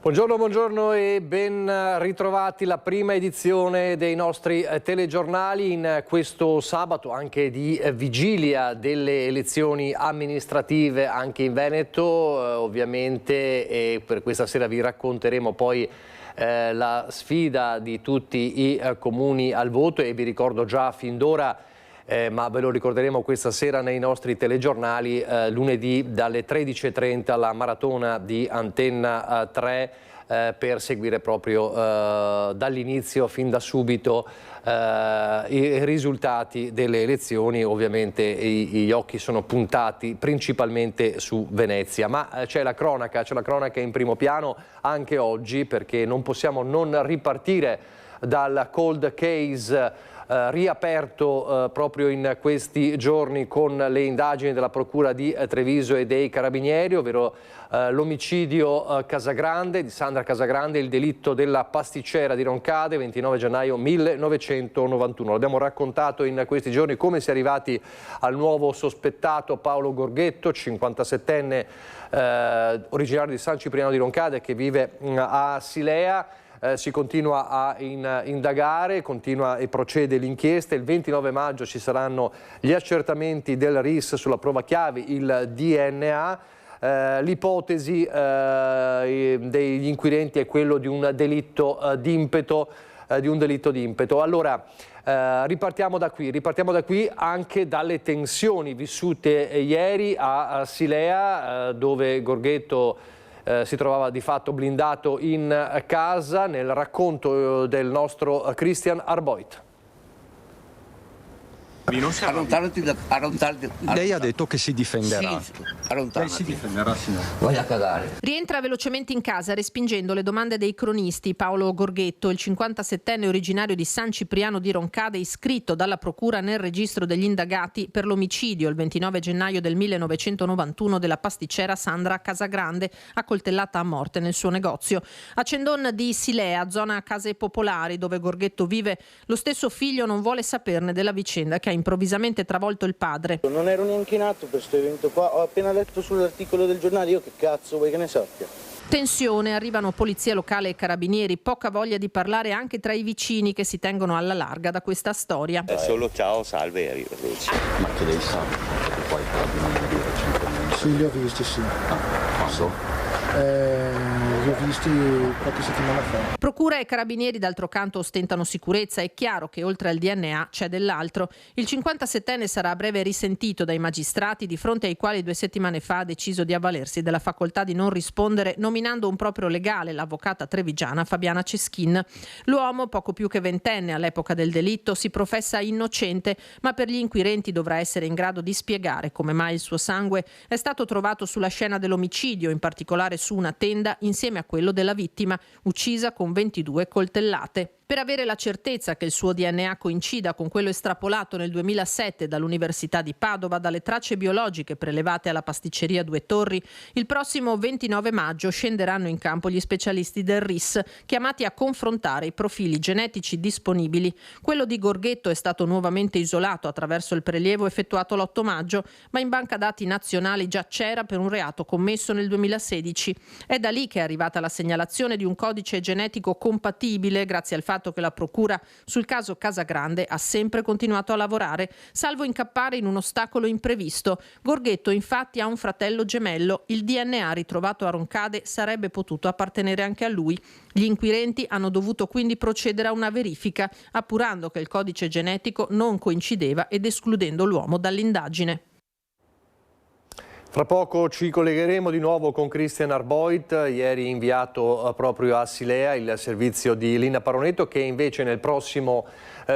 Buongiorno e ben ritrovati la prima edizione dei nostri telegiornali in questo sabato anche di vigilia delle elezioni amministrative anche in Veneto ovviamente, e per questa sera vi racconteremo poi la sfida di tutti i comuni al voto e vi ricordo già fin d'ora ma ve lo ricorderemo questa sera nei nostri telegiornali, lunedì dalle 13:30 la maratona di Antenna 3 per seguire proprio dall'inizio fin da subito i risultati delle elezioni. Ovviamente gli occhi sono puntati principalmente su Venezia, ma c'è la cronaca in primo piano anche oggi, perché non possiamo non ripartire dal cold case riaperto proprio in questi giorni con le indagini della Procura di Treviso e dei Carabinieri, ovvero l'omicidio di Sandra Casagrande, il delitto della pasticcera di Roncade, 29 gennaio 1991. L'abbiamo raccontato in questi giorni come si è arrivati al nuovo sospettato Paolo Gorghetto, 57enne originario di San Cipriano di Roncade che vive a Silea. Si continua a indagare, continua e procede l'inchiesta. Il 29 maggio ci saranno gli accertamenti del RIS sulla prova chiave, il DNA. L'ipotesi degli inquirenti è quello di un delitto d'impeto. Allora, ripartiamo da qui anche dalle tensioni vissute ieri a Silea, dove Gorghetto si trovava di fatto blindato in casa, nel racconto del nostro Christian Arboit. Lei ha detto che si difenderà. Sì, lei si difenderà, signora. Voglia cagare. Rientra velocemente in casa respingendo le domande dei cronisti. Paolo Gorghetto, il 57enne originario di San Cipriano di Roncade, iscritto dalla procura nel registro degli indagati per l'omicidio il 29 gennaio del 1991 della pasticcera Sandra Casagrande, accoltellata a morte nel suo negozio. A Cendon di Silea, zona case popolari dove Gorghetto vive, lo stesso figlio non vuole saperne della vicenda che ha improvvisamente travolto il padre. Non ero neanche in atto per questo evento qua, ho appena letto sull'articolo del giornale, io che cazzo vuoi che ne sappia? Tensione, arrivano polizia locale e carabinieri, poca voglia di parlare anche tra i vicini che si tengono alla larga da questa storia. È solo ciao, salve e arrivederci. Ma che lei sa che poi i carabinieri recentemente? Sì, li ho visti, sì. Posso? Li ho visti qualche settimana fa. Procura e carabinieri d'altro canto ostentano sicurezza. È chiaro che oltre al DNA c'è dell'altro. Il 57enne sarà a breve risentito dai magistrati, di fronte ai quali 2 settimane fa ha deciso di avvalersi della facoltà di non rispondere nominando un proprio legale, l'avvocata trevigiana Fabiana Ceschin. L'uomo, poco più che ventenne all'epoca del delitto, si professa innocente, ma per gli inquirenti dovrà essere in grado di spiegare come mai il suo sangue è stato trovato sulla scena dell'omicidio, in particolare su una tenda insieme a quello della vittima, uccisa con 22 coltellate. Per avere la certezza che il suo DNA coincida con quello estrapolato nel 2007 dall'Università di Padova dalle tracce biologiche prelevate alla pasticceria Due Torri, il prossimo 29 maggio scenderanno in campo gli specialisti del RIS, chiamati a confrontare i profili genetici disponibili. Quello di Gorghetto è stato nuovamente isolato attraverso il prelievo effettuato l'8 maggio, ma in banca dati nazionali già c'era per un reato commesso nel 2016. È da lì che è arrivata la segnalazione di un codice genetico compatibile, grazie al fatto che la procura sul caso Casagrande ha sempre continuato a lavorare, salvo incappare in un ostacolo imprevisto. Gorghetto infatti ha un fratello gemello. Il DNA ritrovato a Roncade sarebbe potuto appartenere anche a lui. Gli inquirenti hanno dovuto quindi procedere a una verifica, appurando che il codice genetico non coincideva ed escludendo l'uomo dall'indagine. Fra poco ci collegheremo di nuovo con Christian Arboit, ieri inviato proprio a Silea, il servizio di Lina Paronetto, che invece nel prossimo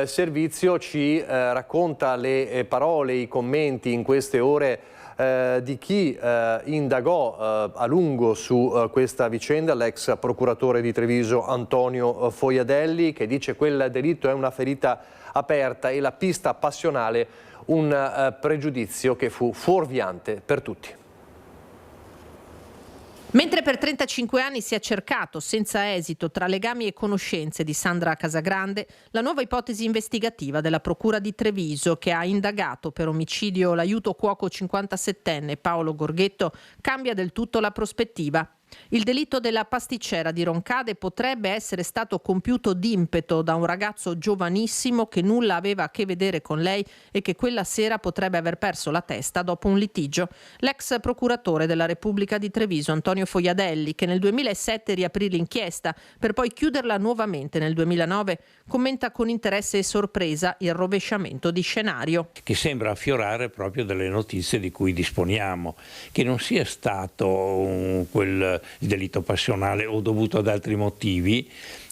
servizio ci racconta le parole, i commenti in queste ore di chi indagò a lungo su questa vicenda, l'ex procuratore di Treviso Antonio Foiadelli, che dice quel delitto è una ferita aperta e la pista passionale un pregiudizio che fu fuorviante per tutti. Mentre per 35 anni si è cercato senza esito tra legami e conoscenze di Sandra Casagrande, la nuova ipotesi investigativa della Procura di Treviso, che ha indagato per omicidio l'aiuto cuoco 57enne Paolo Gorghetto, cambia del tutto la prospettiva. Il delitto della pasticcera di Roncade potrebbe essere stato compiuto d'impeto da un ragazzo giovanissimo che nulla aveva a che vedere con lei e che quella sera potrebbe aver perso la testa dopo un litigio. L'ex procuratore della Repubblica di Treviso, Antonio Foiadelli, che nel 2007 riaprì l'inchiesta per poi chiuderla nuovamente nel 2009, commenta con interesse e sorpresa il rovesciamento di scenario. Che sembra affiorare proprio delle notizie di cui disponiamo, che non sia stato il delitto passionale o dovuto ad altri motivi,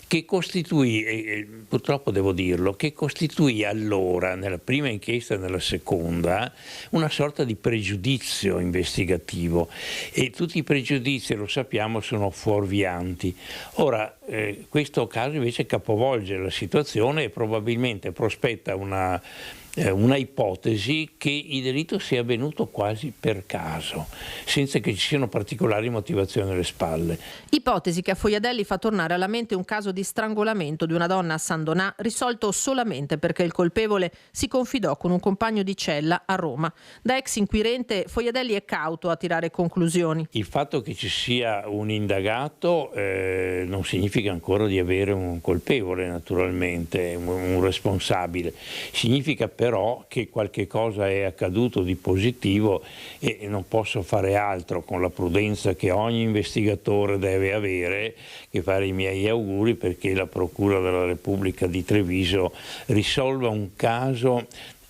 che costituì, purtroppo devo dirlo, che costituì allora, nella prima inchiesta e nella seconda, una sorta di pregiudizio investigativo, e tutti i pregiudizi, lo sappiamo, sono fuorvianti. Ora, questo caso invece capovolge la situazione e probabilmente prospetta una ipotesi che il delitto sia avvenuto quasi per caso, senza che ci siano particolari motivazioni alle spalle. Ipotesi che a Foiadelli fa tornare alla mente un caso di strangolamento di una donna a San Donà, risolto solamente perché il colpevole si confidò con un compagno di cella a Roma. Da ex inquirente, Foiadelli è cauto a tirare conclusioni. Il fatto che ci sia un indagato non significa ancora di avere un colpevole, naturalmente, un responsabile. Significa però che qualche cosa è accaduto di positivo, e non posso fare altro, con la prudenza che ogni investigatore deve avere, che fare i miei auguri perché la Procura della Repubblica di Treviso risolva un caso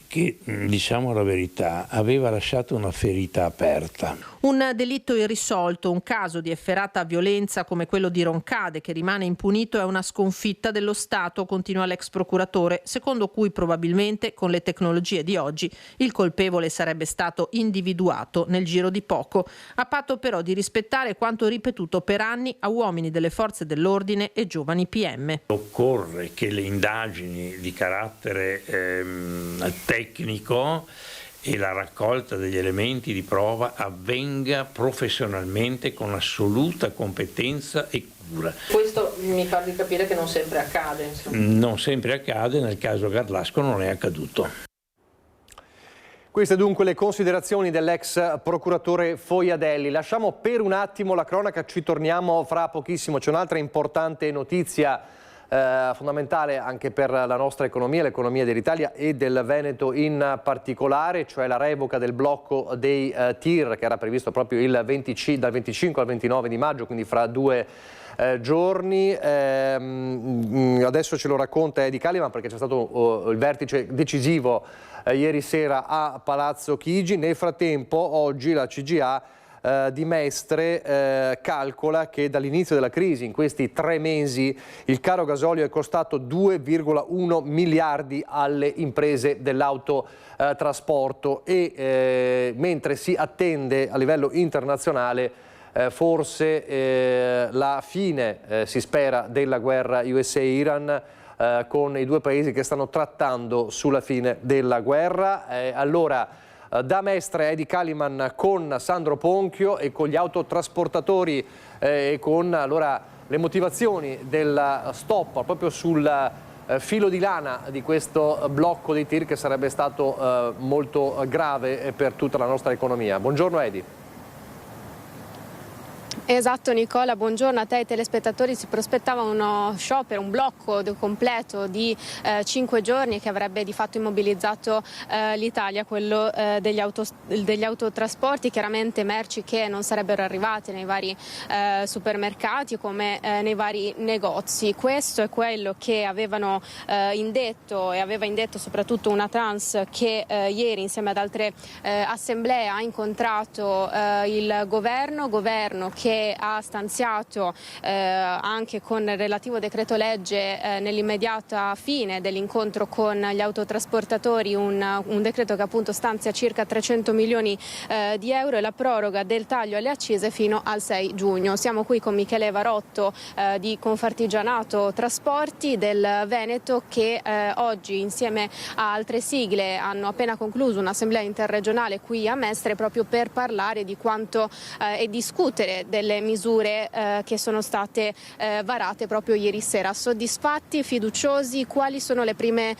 che, diciamo la verità, aveva lasciato una ferita aperta. Un delitto irrisolto, un caso di efferata violenza come quello di Roncade che rimane impunito, è una sconfitta dello Stato, continua l'ex procuratore, secondo cui probabilmente con le tecnologie di oggi il colpevole sarebbe stato individuato nel giro di poco, a patto però di rispettare quanto ripetuto per anni a uomini delle forze dell'ordine e giovani PM. Occorre che le indagini di carattere tecnico e la raccolta degli elementi di prova avvenga professionalmente, con assoluta competenza e cura. Questo mi fa di capire che non sempre accade. Insomma. Non sempre accade, nel caso Garlasco non è accaduto. Queste dunque le considerazioni dell'ex procuratore Foiadelli. Lasciamo per un attimo la cronaca, ci torniamo fra pochissimo. C'è un'altra importante notizia fondamentale anche per la nostra economia, l'economia dell'Italia e del Veneto in particolare, cioè la revoca del blocco dei TIR che era previsto proprio dal 25 al 29 di maggio, quindi fra 2 giorni. Adesso ce lo racconta Edi Caliman perché c'è stato il vertice decisivo ieri sera a Palazzo Chigi. Nel frattempo oggi la CGA di Mestre calcola che dall'inizio della crisi, in questi 3 mesi, il caro gasolio è costato 2,1 miliardi alle imprese dell'autotrasporto e mentre si attende a livello internazionale forse la fine, si spera, della guerra USA-Iran, con i 2 paesi che stanno trattando sulla fine della guerra. Allora, da Mestre Edi Caliman con Sandro Ponchio e con gli autotrasportatori e con le motivazioni del stop proprio sul filo di lana di questo blocco dei TIR che sarebbe stato molto grave per tutta la nostra economia. Buongiorno Edi. Esatto Nicola, buongiorno a te e ai telespettatori. Si prospettava uno sciopero, un blocco completo di 5 giorni che avrebbe di fatto immobilizzato l'Italia, quello degli autotrasporti, chiaramente merci che non sarebbero arrivate nei vari supermercati come nei vari negozi. Questo è quello che avevano indetto e aveva indetto soprattutto una trans che ieri insieme ad altre assemblee ha incontrato il governo che ha stanziato anche con il relativo decreto legge nell'immediata fine dell'incontro con gli autotrasportatori un decreto che appunto stanzia circa 300 milioni di euro e la proroga del taglio alle accise fino al 6 giugno. Siamo qui con Michele Varotto di Confartigianato Trasporti del Veneto che oggi insieme a altre sigle hanno appena concluso un'assemblea interregionale qui a Mestre proprio per parlare di quanto e discutere del delle misure che sono state varate proprio ieri sera. Soddisfatti, fiduciosi? Quali sono le prime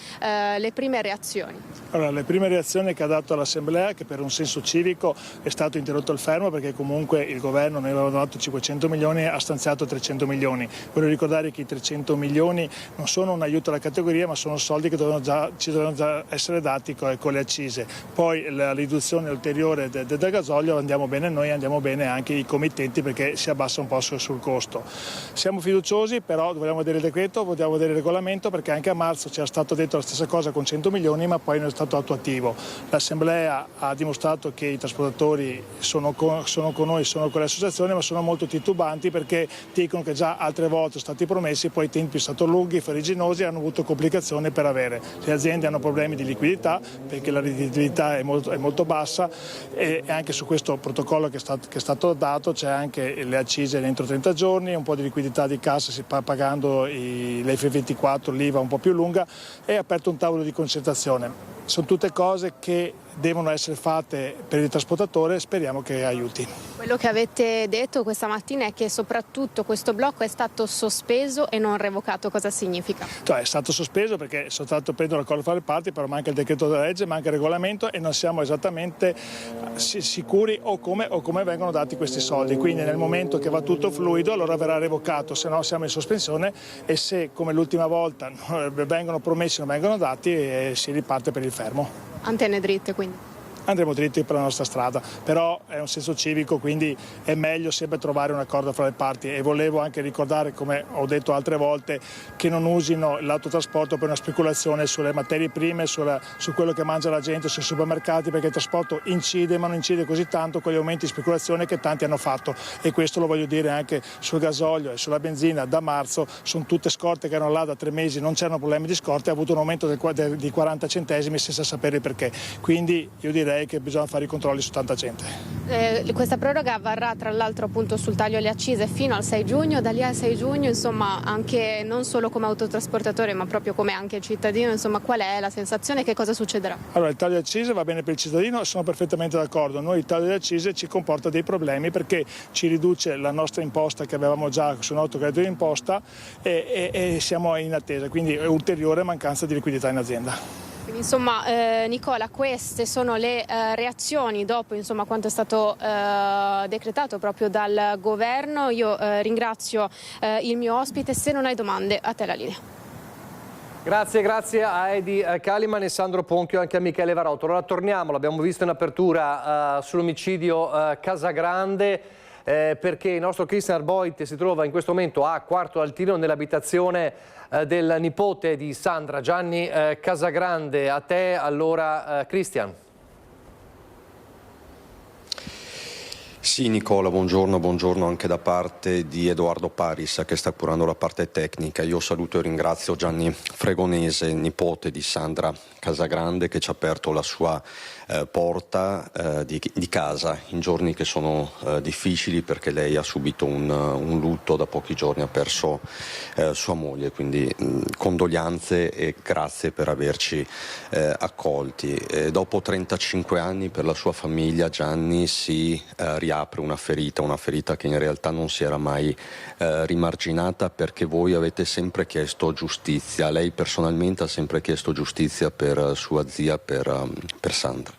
reazioni? Allora, le prime reazioni che ha dato l'Assemblea, che per un senso civico è stato interrotto il fermo, perché comunque il governo ne aveva dato 500 milioni e ha stanziato 300 milioni. Voglio ricordare che i 300 milioni non sono un aiuto alla categoria, ma sono soldi che ci dovevano già essere dati con le accise. Poi la riduzione ulteriore del gasolio, andiamo bene noi, andiamo bene anche i committenti, perché si abbassa un po' sul costo. Siamo fiduciosi, però vogliamo vedere il decreto, vogliamo vedere il regolamento, perché anche a marzo ci era stato detto la stessa cosa con 100 milioni, ma poi non è stato attuativo. L'Assemblea ha dimostrato che i trasportatori sono con noi, sono con le associazioni, ma sono molto titubanti, perché dicono che già altre volte sono stati promessi, poi i tempi sono stati lunghi, farraginosi, hanno avuto complicazioni per avere. Le aziende hanno problemi di liquidità, perché la redditività è molto bassa, e anche su questo protocollo che è stato dato c'è anche le accise entro 30 giorni, un po' di liquidità di cassa, si sta pagando l'F24, l'IVA un po' più lunga, e ha aperto un tavolo di concertazione. Sono tutte cose che devono essere fatte per il trasportatore, speriamo che aiuti. Quello che avete detto questa mattina è che soprattutto questo blocco è stato sospeso e non revocato. Cosa significa? Cioè, è stato sospeso perché sono stato preso l'accordo fra le parti, però manca il decreto della legge, manca il regolamento e non siamo esattamente sicuri o come vengono dati questi soldi. Quindi nel momento che va tutto fluido allora verrà revocato, se no siamo in sospensione, e se come l'ultima volta vengono promessi non vengono dati, si riparte per il fermo. Antenne dritte quindi? Andremo dritti per la nostra strada, però è un senso civico, quindi è meglio sempre trovare un accordo fra le parti, e volevo anche ricordare, come ho detto altre volte, che non usino l'autotrasporto per una speculazione sulle materie prime, su quello che mangia la gente, sui supermercati, perché il trasporto incide, ma non incide così tanto con gli aumenti di speculazione che tanti hanno fatto, e questo lo voglio dire anche sul gasolio e sulla benzina. Da marzo sono tutte scorte che erano là da 3 mesi, non c'erano problemi di scorte, ha avuto un aumento di 40 centesimi senza sapere perché, quindi io direi che bisogna fare i controlli su tanta gente. Questa proroga varrà tra l'altro appunto sul taglio alle accise fino al 6 giugno, da lì al 6 giugno insomma anche non solo come autotrasportatore ma proprio come anche cittadino, insomma qual è la sensazione, che cosa succederà? Allora, il taglio alle accise va bene per il cittadino, sono perfettamente d'accordo. Noi il taglio alle accise ci comporta dei problemi, perché ci riduce la nostra imposta che avevamo già sul nostro credito d'imposta, e siamo in attesa, quindi è ulteriore mancanza di liquidità in azienda. Quindi, insomma, Nicola, queste sono le reazioni dopo quanto è stato decretato proprio dal governo. Io ringrazio il mio ospite. Se non hai domande, a te la linea. Grazie a Edi Caliman e Sandro Ponchio, anche a Michele Varotto. Allora torniamo, l'abbiamo visto in apertura, sull'omicidio Casagrande, perché il nostro Christian Arboit si trova in questo momento a Quarto Altino, nell'abitazione del nipote di Sandra, Gianni Casagrande. A te allora, Christian. Sì, Nicola, buongiorno anche da parte di Edoardo Paris, che sta curando la parte tecnica. Io saluto e ringrazio Gianni Fregonese, nipote di Sandra Casagrande, che ci ha aperto la sua porta di casa in giorni che sono difficili, perché lei ha subito un lutto. Da pochi giorni ha perso sua moglie, quindi condoglianze e grazie per averci accolti. Dopo 35 anni per la sua famiglia Gianni si riapre una ferita che in realtà non si era mai rimarginata, perché voi avete sempre chiesto giustizia. Lei personalmente ha sempre chiesto giustizia per sua zia, per Sandra.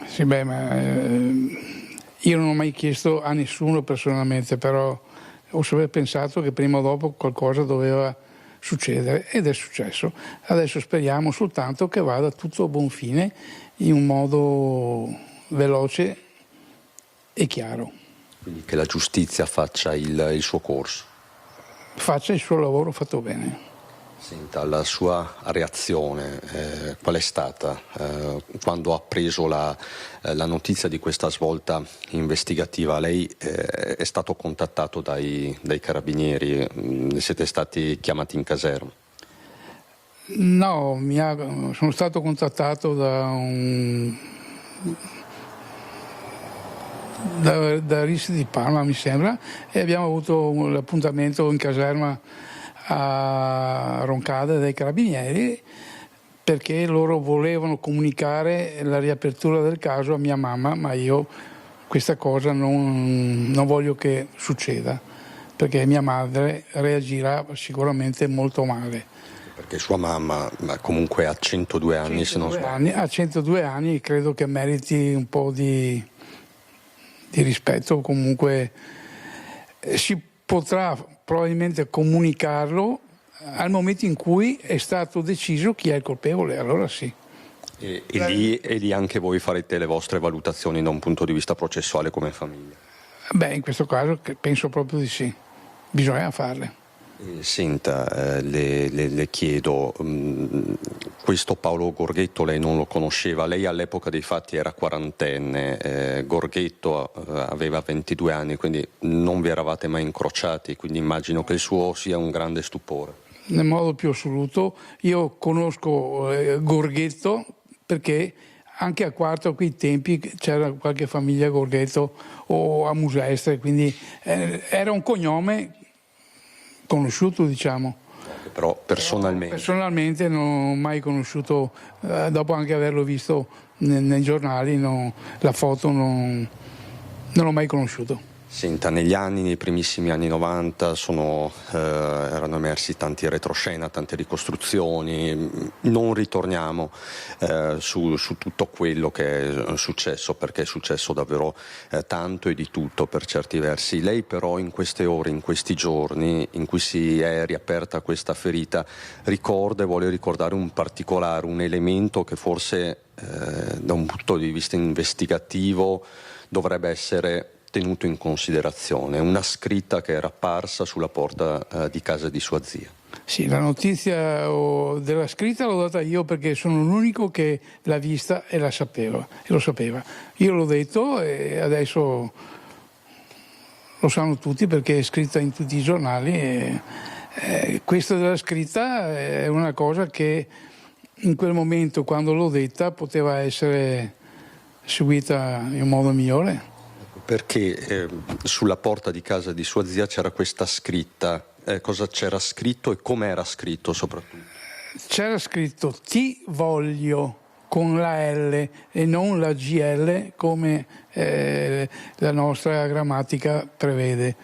Sì, ma io non ho mai chiesto a nessuno personalmente, però ho sempre pensato che prima o dopo qualcosa doveva succedere, ed è successo. Adesso speriamo soltanto che vada tutto a buon fine, in un modo veloce e chiaro. Quindi che la giustizia faccia il suo corso. Faccia il suo lavoro fatto bene. Senta, la sua reazione qual è stata quando ha preso la notizia di questa svolta investigativa? Lei è stato contattato dai carabinieri? Siete stati chiamati in caserma? No, sono stato contattato da RIS di Parma, mi sembra, e abbiamo avuto l'appuntamento in caserma a Roncade dai carabinieri, perché loro volevano comunicare la riapertura del caso a mia mamma, ma io, questa cosa non voglio che succeda, perché mia madre reagirà sicuramente molto male. Perché sua mamma comunque ha 102 anni, se non sbaglio. Ha 102 anni, credo che meriti un po' di rispetto. Comunque si potrà probabilmente comunicarlo al momento in cui è stato deciso chi è il colpevole, allora sì. E lì anche voi farete le vostre valutazioni da un punto di vista processuale come famiglia? Beh, in questo caso penso proprio di sì, bisogna farle. Senta, le chiedo, questo Paolo Gorghetto lei non lo conosceva, lei all'epoca dei fatti era quarantenne, Gorghetto aveva 22 anni, quindi non vi eravate mai incrociati, quindi immagino che il suo sia un grande stupore. Nel modo più assoluto, io conosco Gorghetto perché anche a Quarto a quei tempi c'era qualche famiglia Gorghetto o a Musestre, quindi era un cognome conosciuto, diciamo. Però personalmente non ho mai conosciuto, dopo anche averlo visto nei giornali, la foto non l'ho mai conosciuto. Senta, nei primissimi anni 90 erano emersi tanti retroscena, tante ricostruzioni, non ritorniamo su tutto quello che è successo, perché è successo davvero tanto e di tutto per certi versi. Lei però in queste ore, in questi giorni in cui si è riaperta questa ferita, ricorda e vuole ricordare un particolare, un elemento che forse da un punto di vista investigativo dovrebbe essere tenuto in considerazione, una scritta che era apparsa sulla porta di casa di sua zia. Sì, la notizia della scritta l'ho data io perché sono l'unico che l'ha vista e lo sapeva. Io l'ho detto e adesso lo sanno tutti perché è scritta in tutti i giornali. E questa della scritta è una cosa che in quel momento, quando l'ho detta, poteva essere seguita in modo migliore. Perché sulla porta di casa di sua zia c'era questa scritta, cosa c'era scritto e come era scritto soprattutto? C'era scritto ti voglio con la L e non la GL come la nostra grammatica prevede.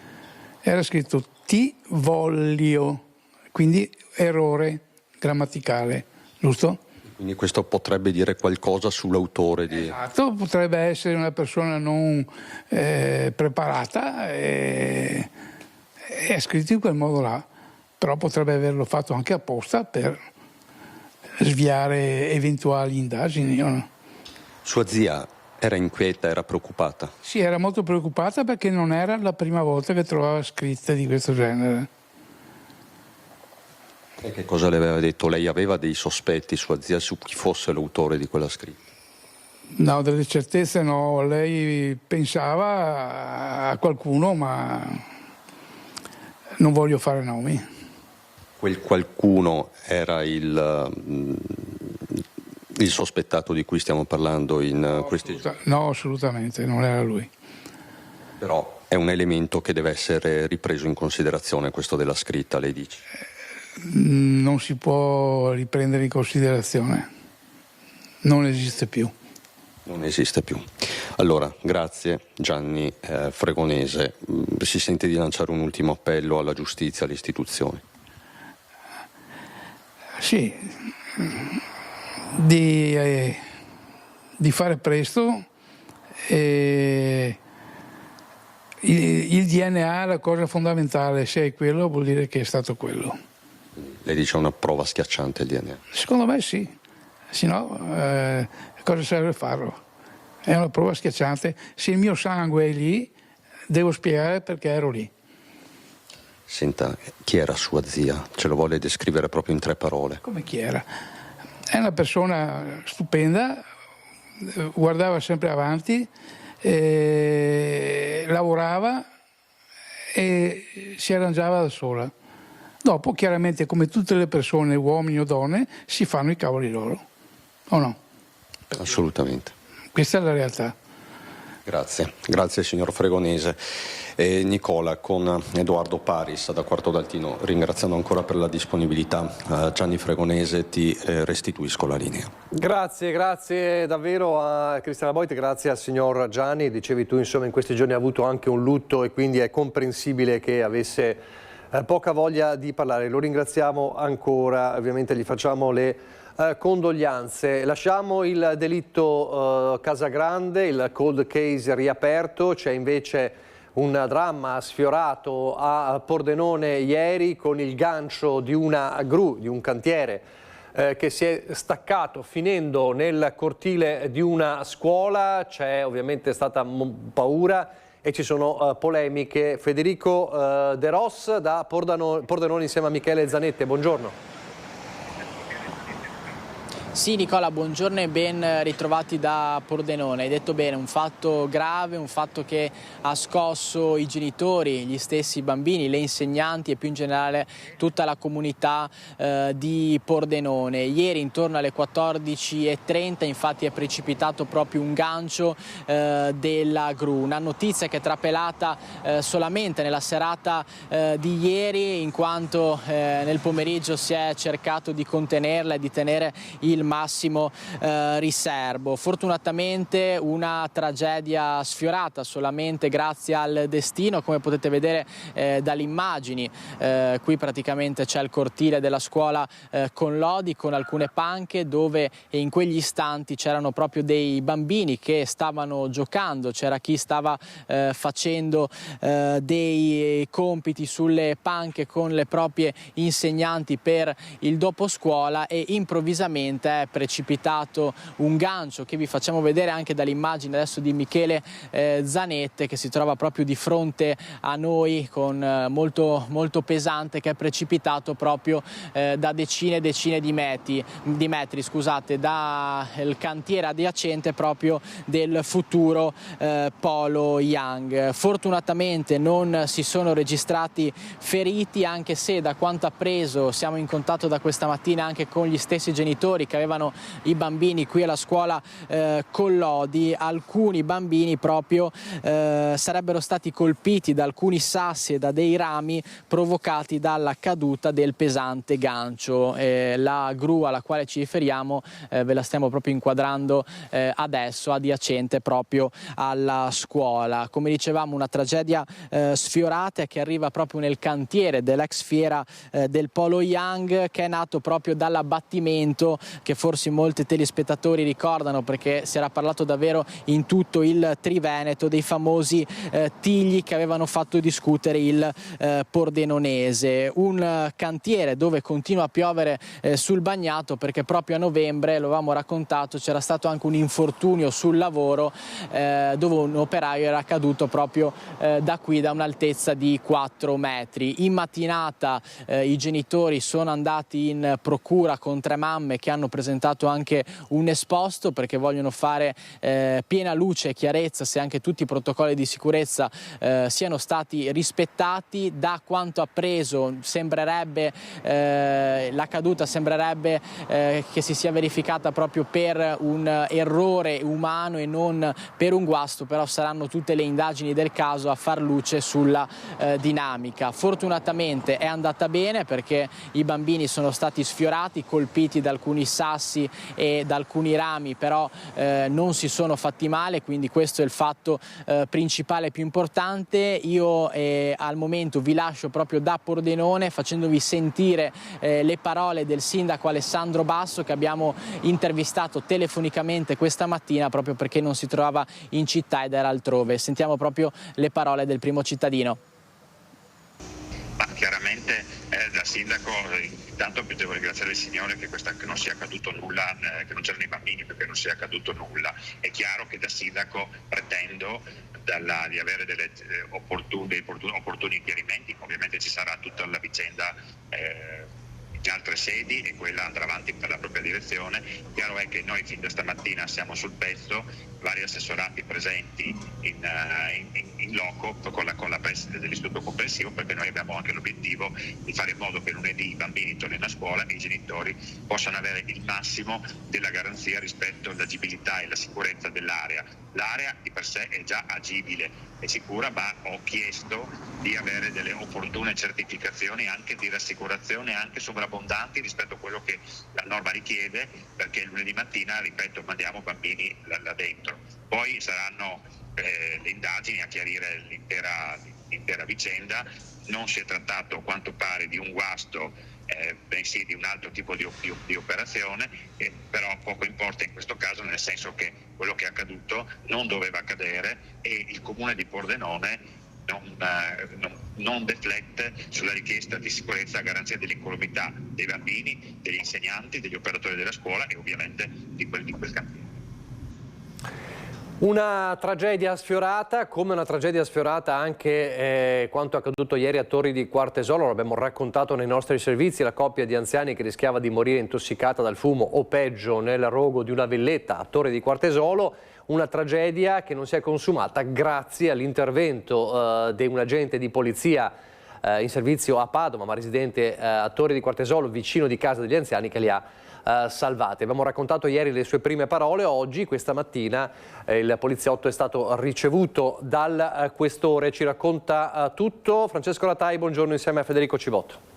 Era scritto ti voglio, quindi errore grammaticale, giusto? Quindi questo potrebbe dire qualcosa sull'autore di... Esatto, potrebbe essere una persona non preparata e è scritto in quel modo là, però potrebbe averlo fatto anche apposta per sviare eventuali indagini. O no? Sua zia era inquieta, era preoccupata? Sì, era molto preoccupata perché non era la prima volta che trovava scritte di questo genere. E che cosa le aveva detto? Lei aveva dei sospetti, sua zia, su chi fosse l'autore di quella scritta? No, delle certezze no. Lei pensava a qualcuno, ma non voglio fare nomi. Quel qualcuno era il sospettato di cui stiamo parlando in questi giorni? No, assolutamente, non era lui. Però è un elemento che deve essere ripreso in considerazione, questo della scritta, lei dice? Non si può riprendere in considerazione, non esiste più. Non esiste più. Allora, grazie Gianni Fregonese. Si sente di lanciare un ultimo appello alla giustizia, alle istituzioni? Sì, di fare presto. Il DNA è la cosa fondamentale, se è quello vuol dire che è stato quello. Lei dice una prova schiacciante il DNA? Secondo me sì, se no cosa serve farlo? È una prova schiacciante. Se il mio sangue è lì, devo spiegare perché ero lì. Senta, chi era sua zia? Ce lo vuole descrivere proprio in 3 parole? Come chi era? È una persona stupenda, guardava sempre avanti, lavorava e si arrangiava da sola. Dopo, chiaramente, come tutte le persone, uomini o donne, si fanno i cavoli loro, o no? Assolutamente. Questa è la realtà. Grazie signor Fregonese. Nicola, con Edoardo Paris da Quarto d'Altino, ringraziando ancora per la disponibilità, Gianni Fregonese, ti restituisco la linea. Grazie davvero a Cristiana Boite, grazie al signor Gianni. Dicevi tu, insomma, in questi giorni ha avuto anche un lutto e quindi è comprensibile che avesse poca voglia di parlare. Lo ringraziamo ancora, ovviamente gli facciamo le condoglianze. Lasciamo il delitto Casagrande, il cold case riaperto. C'è invece un dramma sfiorato a Pordenone ieri con il gancio di una gru, di un cantiere che si è staccato finendo nel cortile di una scuola. C'è ovviamente stata paura e ci sono polemiche. Federico De Ros da Pordenone insieme a Michele Zanette, buongiorno. Sì Nicola, buongiorno e ben ritrovati da Pordenone. Hai detto bene, un fatto grave, un fatto che ha scosso i genitori, gli stessi bambini, le insegnanti e più in generale tutta la comunità di Pordenone. Ieri intorno alle 14:30 infatti è precipitato proprio un gancio della gru, una notizia che è trapelata solamente nella serata di ieri, in quanto nel pomeriggio si è cercato di contenerla e di tenere il massimo riservo. Fortunatamente una tragedia sfiorata solamente grazie al destino, come potete vedere dalle immagini. Qui praticamente c'è il cortile della scuola con lodi, con alcune panche, dove in quegli istanti c'erano proprio dei bambini che stavano giocando, c'era chi stava facendo dei compiti sulle panche con le proprie insegnanti per il dopo scuola, e improvvisamente è precipitato un gancio che vi facciamo vedere anche dall'immagine adesso di Michele Zanette, che si trova proprio di fronte a noi, con molto pesante, che è precipitato proprio da decine e decine di metri, dal cantiere adiacente proprio del futuro Polo Young. Fortunatamente non si sono registrati feriti, anche se da quanto appreso siamo in contatto da questa mattina anche con gli stessi genitori che avevano i bambini qui alla scuola Collodi. Alcuni bambini proprio sarebbero stati colpiti da alcuni sassi e da dei rami provocati dalla caduta del pesante gancio. La gru alla quale ci riferiamo ve la stiamo proprio inquadrando adesso, adiacente proprio alla scuola. Come dicevamo, una tragedia sfiorata che arriva proprio nel cantiere dell'ex fiera del Polo Young, che è nato proprio dall'abbattimento che forse molti telespettatori ricordano, perché si era parlato davvero in tutto il Triveneto dei famosi tigli che avevano fatto discutere il pordenonese. Un cantiere dove continua a piovere sul bagnato, perché proprio a novembre, lo avevamo raccontato, c'era stato anche un infortunio sul lavoro dove un operaio era caduto proprio da un'altezza di 4 metri. In mattinata i genitori sono andati in procura con 3 mamme che hanno presentato anche un esposto, perché vogliono fare piena luce e chiarezza se anche tutti i protocolli di sicurezza siano stati rispettati. Da quanto appreso sembrerebbe la caduta sembrerebbe che si sia verificata proprio per un errore umano e non per un guasto, però saranno tutte le indagini del caso a far luce sulla dinamica. Fortunatamente è andata bene, perché i bambini sono stati sfiorati, colpiti da alcuni sassi e da alcuni rami, però non si sono fatti male, quindi questo è il fatto principale più importante. Io al momento vi lascio proprio da Pordenone facendovi sentire le parole del sindaco Alessandro Basso, che abbiamo intervistato telefonicamente questa mattina proprio perché non si trovava in città ed era altrove. Sentiamo proprio le parole del primo cittadino. Ma chiaramente da sindaco intanto devo ringraziare il Signore che non sia accaduto nulla, che non c'erano i bambini, perché non sia accaduto nulla. È chiaro che da sindaco pretendo di avere dei opportuni chiarimenti. Ovviamente ci sarà tutta la vicenda altre sedi e quella andrà avanti per la propria direzione. Chiaro è che noi fin da stamattina siamo sul pezzo, vari assessorati presenti in loco con la preside dell'istituto comprensivo, perché noi abbiamo anche l'obiettivo di fare in modo che lunedì i bambini tornino a scuola e i genitori possano avere il massimo della garanzia rispetto all'agibilità e alla sicurezza dell'area. L'area di per sé è già agibile e sicura, ma ho chiesto di avere delle opportune certificazioni anche di rassicurazione, anche sovrabbondanti rispetto a quello che la norma richiede, perché lunedì mattina, ripeto, mandiamo bambini là dentro. Poi saranno le indagini a chiarire l'intera vicenda. Non si è trattato, a quanto pare, di un guasto, bensì di un altro tipo di operazione, però poco importa in questo caso, nel senso che quello che è accaduto non doveva accadere e il comune di Pordenone non deflette sulla richiesta di sicurezza a garanzia dell'incolumità dei bambini, degli insegnanti, degli operatori della scuola e ovviamente di quel cantiere. Una tragedia sfiorata, come una tragedia sfiorata anche quanto accaduto ieri a Torri di Quartesolo. Lo abbiamo raccontato nei nostri servizi, la coppia di anziani che rischiava di morire intossicata dal fumo o peggio nel rogo di una villetta a Torri di Quartesolo. Una tragedia che non si è consumata grazie all'intervento di un agente di polizia in servizio a Padova, ma residente a Torri di Quartesolo, vicino di casa degli anziani, che li ha salvate. Abbiamo raccontato ieri le sue prime parole. Oggi, questa mattina, il poliziotto è stato ricevuto dal questore. Ci racconta tutto Francesco Ratai, buongiorno, insieme a Federico Civotto.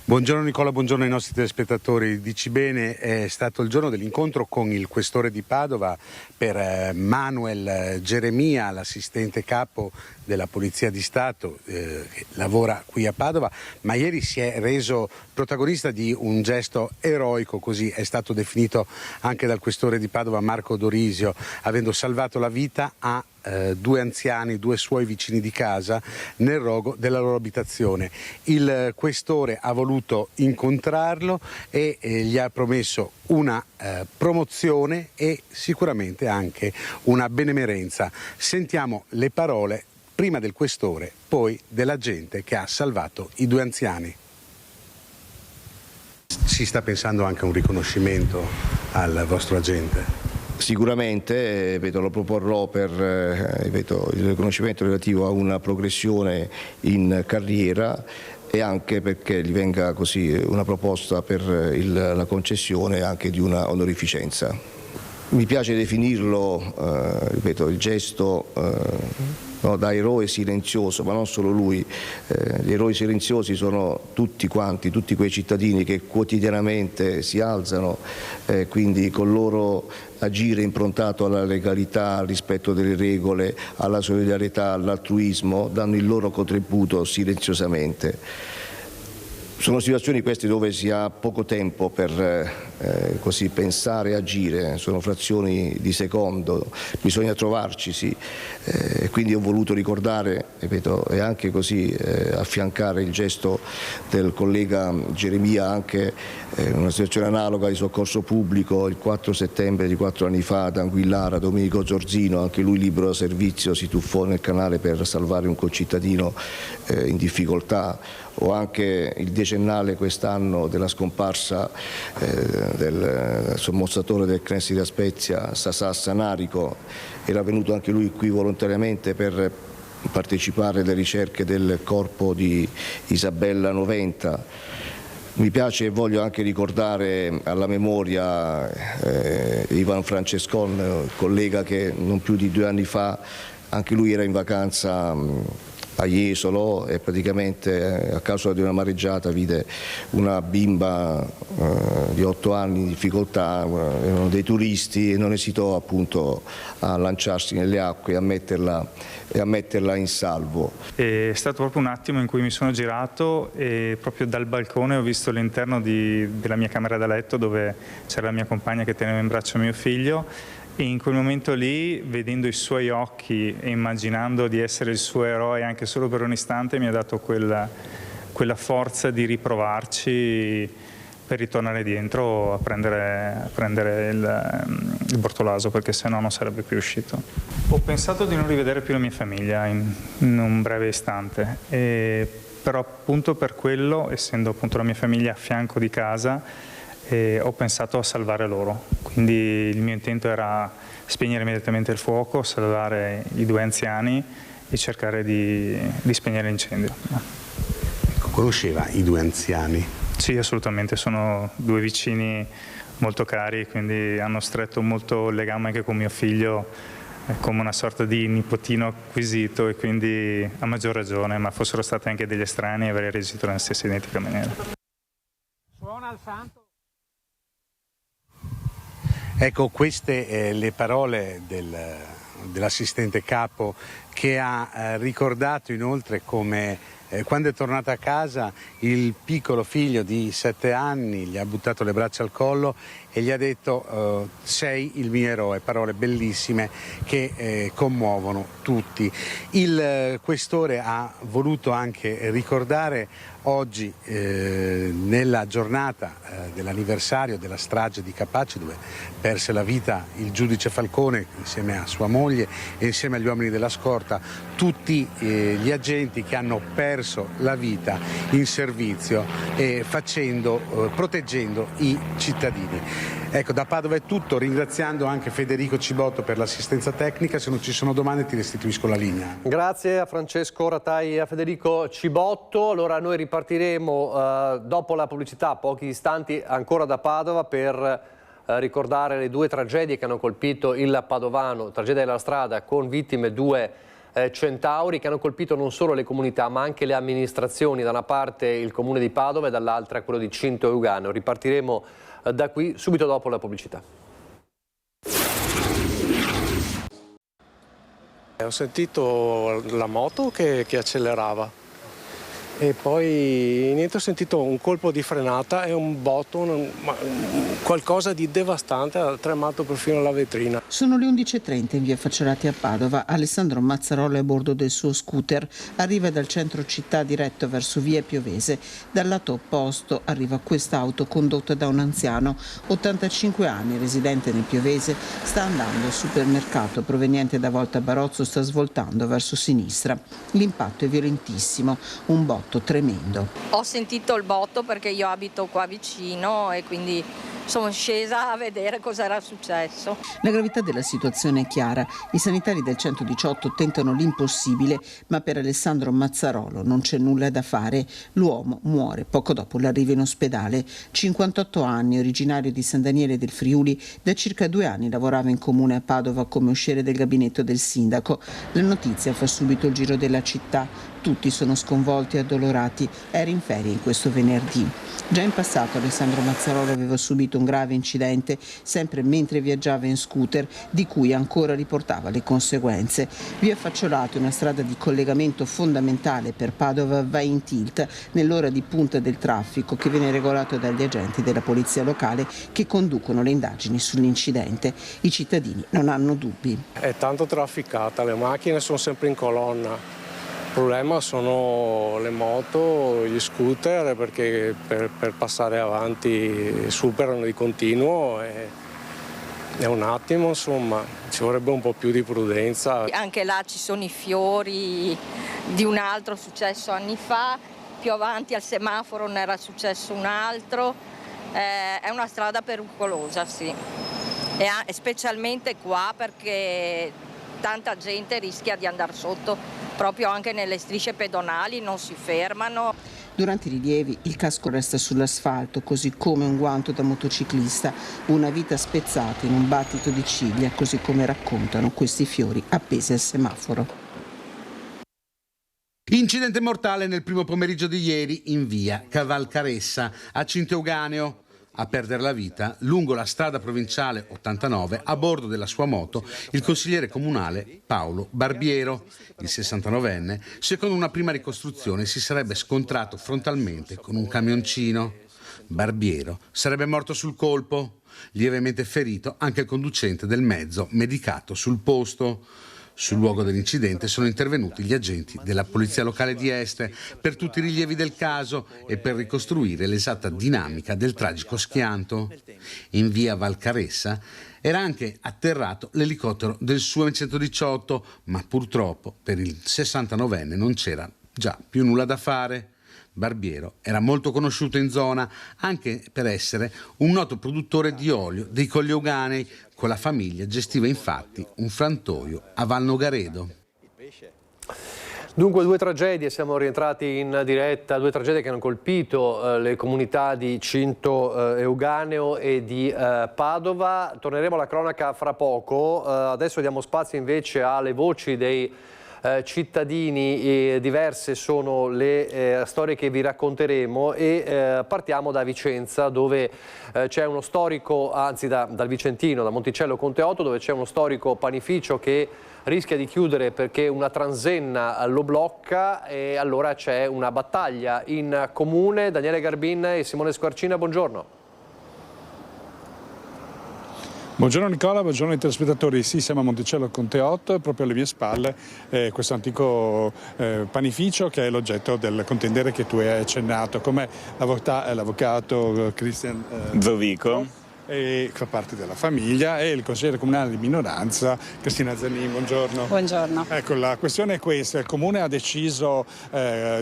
Buongiorno Nicola, buongiorno ai nostri telespettatori. Dici bene, è stato il giorno dell'incontro con il questore di Padova per Manuel Geremia, l'assistente capo della Polizia di Stato che lavora qui a Padova, ma ieri si è reso protagonista di un gesto eroico, così è stato definito anche dal questore di Padova Marco Dorisio, avendo salvato la vita a due anziani, due suoi vicini di casa nel rogo della loro abitazione. Il questore ha voluto incontrarlo e gli ha promesso una promozione e sicuramente anche una benemerenza. Sentiamo le parole prima del questore, poi della gente che ha salvato i due anziani. Si sta pensando anche a un riconoscimento al vostro agente? Sicuramente lo proporrò per il riconoscimento relativo a una progressione in carriera e anche perché gli venga così una proposta per la concessione anche di una onorificenza. Mi piace definirlo, il gesto da eroe silenzioso, ma non solo lui. Gli eroi silenziosi sono tutti quanti, tutti quei cittadini che quotidianamente si alzano, quindi col loro agire improntato alla legalità, al rispetto delle regole, alla solidarietà, all'altruismo, danno il loro contributo silenziosamente. Sono situazioni queste dove si ha poco tempo per così pensare e agire, sono frazioni di secondo, bisogna trovarci, sì. Quindi ho voluto ricordare, e anche così affiancare il gesto del collega Geremia anche una situazione analoga di soccorso pubblico il 4 settembre di 4 anni fa ad Anguillara. Domenico Zorzino, anche lui libero da servizio, si tuffò nel canale per salvare un concittadino in difficoltà, o anche il decennale quest'anno della scomparsa del sommozzatore del CNES di La Spezia, Sasà Sanarico. Era venuto anche lui qui volontariamente per partecipare alle ricerche del corpo di Isabella Noventa. Mi piace e voglio anche ricordare alla memoria Ivan Francescon, collega che non più di 2 anni fa anche lui era in vacanza a Jesolo e praticamente a causa di una mareggiata vide una bimba di 8 anni in difficoltà, erano dei turisti, e non esitò appunto a lanciarsi nelle acque e a metterla in salvo. È stato proprio un attimo in cui mi sono girato e proprio dal balcone ho visto l'interno della mia camera da letto, dove c'era la mia compagna che teneva in braccio mio figlio. E in quel momento lì, vedendo i suoi occhi e immaginando di essere il suo eroe anche solo per un istante, mi ha dato quella forza di riprovarci per ritornare dietro a prendere il Bortolaso, perché sennò non sarebbe più uscito. Ho pensato di non rivedere più la mia famiglia in un breve istante, però appunto per quello, essendo appunto la mia famiglia a fianco di casa, ho pensato a salvare loro. Quindi il mio intento era spegnere immediatamente il fuoco, salvare i 2 anziani e cercare di spegnere l'incendio. Conosceva i 2 anziani? Sì, assolutamente, sono 2 vicini molto cari, quindi hanno stretto molto il legame anche con mio figlio, come una sorta di nipotino acquisito, e quindi a maggior ragione, ma fossero stati anche degli estranei avrei reagito nella stessa identica maniera. Suona il santo. Ecco, queste le parole dell'assistente capo, che ha ricordato inoltre come quando è tornata a casa il piccolo figlio di 7 anni gli ha buttato le braccia al collo e gli ha detto sei il mio eroe, parole bellissime che commuovono tutti. Il questore ha voluto anche ricordare oggi, nella giornata dell'anniversario della strage di Capaci, dove perse la vita il giudice Falcone insieme a sua moglie e insieme agli uomini della scorta, tutti gli agenti che hanno perso la vita in servizio e proteggendo i cittadini. Ecco, da Padova è tutto, ringraziando anche Federico Cibotto per l'assistenza tecnica. Se non ci sono domande ti restituisco la linea. Grazie a Francesco Ratai e a Federico Cibotto. Allora noi ripartiremo dopo la pubblicità, pochi istanti ancora da Padova, per ricordare le 2 tragedie che hanno colpito il Padovano, tragedia della strada con vittime 2 centauri, che hanno colpito non solo le comunità ma anche le amministrazioni, da una parte il comune di Padova e dall'altra quello di Cinto Euganeo. Ripartiremo da qui subito dopo la pubblicità. Ho sentito la moto che accelerava e poi niente, ho sentito un colpo di frenata e un botto, qualcosa di devastante, ha tremato perfino la vetrina. Sono le 11:30 in via Facciolati a Padova. Alessandro Mazzarolo è a bordo del suo scooter, arriva dal centro città diretto verso via Piovese. Dal lato opposto arriva quest'auto condotta da un anziano, 85 anni, residente nel Piovese, sta andando al supermercato proveniente da Volta Barozzo, sta svoltando verso sinistra. L'impatto è violentissimo, un botto tremendo. Ho sentito il botto perché io abito qua vicino e quindi sono scesa a vedere cosa era successo. La gravità della situazione è chiara. I sanitari del 118 tentano l'impossibile, ma per Alessandro Mazzarolo non c'è nulla da fare. L'uomo muore poco dopo l'arrivo in ospedale. 58 anni, originario di San Daniele del Friuli, da circa 2 anni lavorava in comune a Padova come usciere del gabinetto del sindaco. La notizia fa subito il giro della città. Tutti sono sconvolti e addolorati. Era in ferie in questo venerdì. Già in passato Alessandro Mazzarolo aveva subito un grave incidente, sempre mentre viaggiava in scooter, di cui ancora riportava le conseguenze. Via Facciolato, una strada di collegamento fondamentale per Padova, va in tilt nell'ora di punta del traffico, che viene regolato dagli agenti della polizia locale che conducono le indagini sull'incidente. I cittadini non hanno dubbi. È tanto trafficata, le macchine sono sempre in colonna. Il problema sono le moto, gli scooter, perché per passare avanti superano di continuo e è un attimo, insomma, ci vorrebbe un po' più di prudenza. Anche là ci sono i fiori di un altro successo anni fa, più avanti al semaforo ne era successo un altro, è una strada pericolosa, sì, e specialmente qua perché tanta gente rischia di andare sotto. Proprio anche nelle strisce pedonali non si fermano. Durante i rilievi il casco resta sull'asfalto, così come un guanto da motociclista, una vita spezzata in un battito di ciglia, così come raccontano questi fiori appesi al semaforo. Incidente mortale nel primo pomeriggio di ieri in via Cavalcaressa a Cinto Euganeo. A perdere la vita lungo la strada provinciale 89 a bordo della sua moto il consigliere comunale Paolo Barbiero. Il 69enne, secondo una prima ricostruzione, si sarebbe scontrato frontalmente con un camioncino. Barbiero sarebbe morto sul colpo, lievemente ferito anche il conducente del mezzo, medicato sul posto. Sul luogo dell'incidente sono intervenuti gli agenti della Polizia Locale di Este per tutti i rilievi del caso e per ricostruire l'esatta dinamica del tragico schianto. In via Valcaressa era anche atterrato l'elicottero del SUEM 118, ma purtroppo per il 69enne non c'era già più nulla da fare. barbiero, era molto conosciuto in zona anche per essere un noto produttore di olio dei Colli Euganei. Con la famiglia gestiva infatti un frantoio a Val Nogaredo. Dunque 2 tragedie, siamo rientrati in diretta, 2 tragedie che hanno colpito le comunità di Cinto Euganeo e di Padova. Torneremo alla cronaca fra poco, adesso diamo spazio invece alle voci dei cittadini. Diverse sono le storie che vi racconteremo e partiamo da Vicenza, dove c'è uno storico, anzi dal Vicentino, da Monticello Conteotto, dove c'è uno storico panificio che rischia di chiudere perché una transenna lo blocca e allora c'è una battaglia in comune. Daniele Garbin e Simone Squarcina, buongiorno. Buongiorno Nicola, buongiorno ai telespettatori. Sì, siamo a Monticello Conteotto, proprio alle mie spalle questo antico panificio che è l'oggetto del contendere che tu hai accennato, come l'avvocato Christian Zovico. E fa parte della famiglia, e il consigliere comunale di minoranza Cristina Zanin. Buongiorno. Buongiorno. Ecco, la questione è questa: il comune ha deciso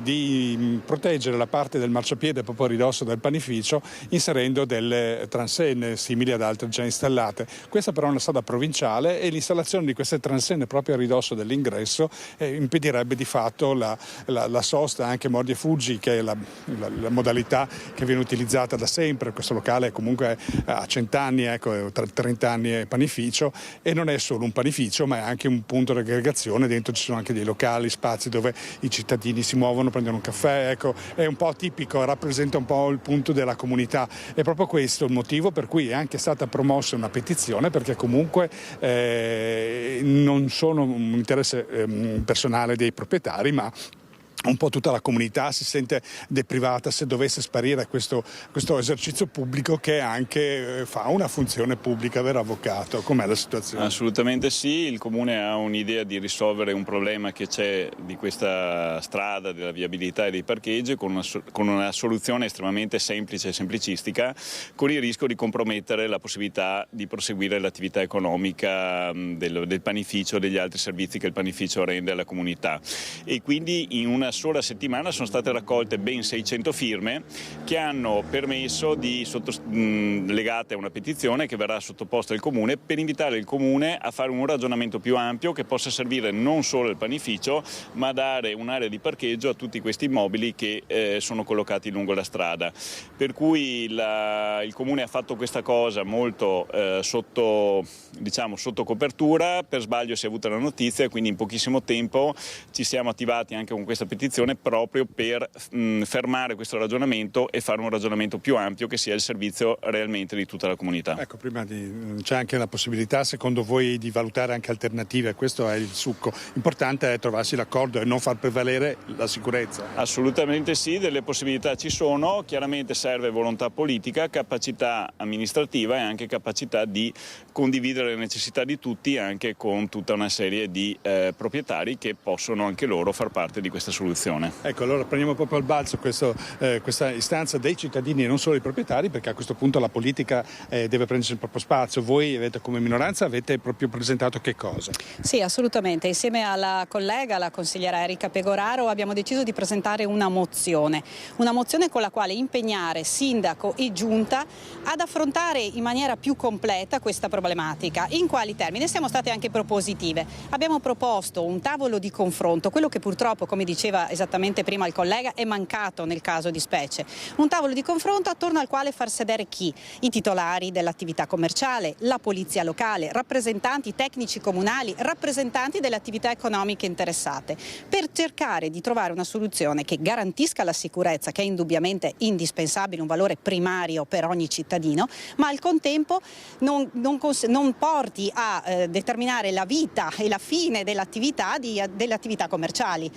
di proteggere la parte del marciapiede proprio a ridosso del panificio, inserendo delle transenne simili ad altre già installate. Questa però è una strada provinciale e l'installazione di queste transenne proprio a ridosso dell'ingresso impedirebbe di fatto la sosta, anche mordi e fuggi, che è la modalità che viene utilizzata da sempre. Questo locale comunque ha 100 anni, ecco, 30 anni è panificio, e non è solo un panificio ma è anche un punto di aggregazione. Dentro ci sono anche dei locali, spazi dove i cittadini si muovono, prendono un caffè, ecco, è un po' tipico, rappresenta un po' il punto della comunità. È proprio questo il motivo per cui è anche stata promossa una petizione, perché comunque non sono un interesse personale dei proprietari, ma un po' tutta la comunità si sente deprivata se dovesse sparire questo esercizio pubblico che anche fa una funzione pubblica, vero avvocato? Com'è la situazione? Assolutamente sì, il Comune ha un'idea di risolvere un problema che c'è di questa strada, della viabilità e dei parcheggi con una soluzione estremamente semplice e semplicistica, con il rischio di compromettere la possibilità di proseguire l'attività economica del panificio, degli altri servizi che il panificio rende alla comunità. E quindi in una sola settimana sono state raccolte ben 600 firme che hanno permesso legate a una petizione che verrà sottoposta al Comune, per invitare il Comune a fare un ragionamento più ampio che possa servire non solo al panificio, ma a dare un'area di parcheggio a tutti questi immobili che sono collocati lungo la strada. Per cui il Comune ha fatto questa cosa molto sotto copertura. Per sbaglio si è avuta la notizia e quindi in pochissimo tempo ci siamo attivati anche con questa petizione proprio per fermare questo ragionamento e fare un ragionamento più ampio che sia il servizio realmente di tutta la comunità. Ecco, c'è anche la possibilità, secondo voi, di valutare anche alternative, questo è il succo. Importante è trovarsi d'accordo e non far prevalere la sicurezza. Assolutamente sì, delle possibilità ci sono, chiaramente serve volontà politica, capacità amministrativa e anche capacità di condividere le necessità di tutti, anche con tutta una serie di proprietari che possono anche loro far parte di questa soluzione. Ecco, allora prendiamo proprio al balzo questa istanza dei cittadini e non solo dei proprietari, perché a questo punto la politica deve prendersi il proprio spazio. Voi come minoranza avete proprio presentato che cosa? Sì, assolutamente. Insieme alla collega, la consigliera Erika Pegoraro, abbiamo deciso di presentare una mozione con la quale impegnare sindaco e giunta ad affrontare in maniera più completa questa problematica. In quali termini? Siamo state anche propositive. Abbiamo proposto un tavolo di confronto, quello che purtroppo, come diceva esattamente prima il collega, è mancato nel caso di specie. Un tavolo di confronto attorno al quale far sedere chi? I titolari dell'attività commerciale, la polizia locale, rappresentanti tecnici comunali, rappresentanti delle attività economiche interessate, per cercare di trovare una soluzione che garantisca la sicurezza, che è indubbiamente indispensabile, un valore primario per ogni cittadino, ma al contempo non porti a determinare la vita e la fine delle attività commerciali.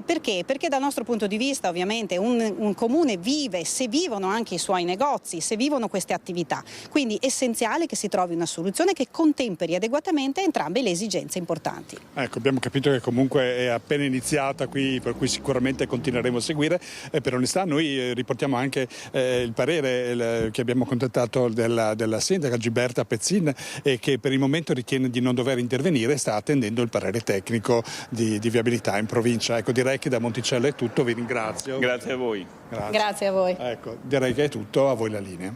Perché? Perché dal nostro punto di vista ovviamente un comune vive se vivono anche i suoi negozi, se vivono queste attività. Quindi è essenziale che si trovi una soluzione che contemperi adeguatamente entrambe le esigenze importanti. Ecco, abbiamo capito che comunque è appena iniziata qui, per cui sicuramente continueremo a seguire. Per onestà noi riportiamo anche il parere che abbiamo contattato della sindaca Giberta Pezzin, e che per il momento ritiene di non dover intervenire, sta attendendo il parere tecnico di viabilità in provincia. Ecco, direi che Falchi, da Monticello è tutto, vi ringrazio. Grazie a voi. Grazie a voi. Ecco, direi che è tutto, a voi la linea.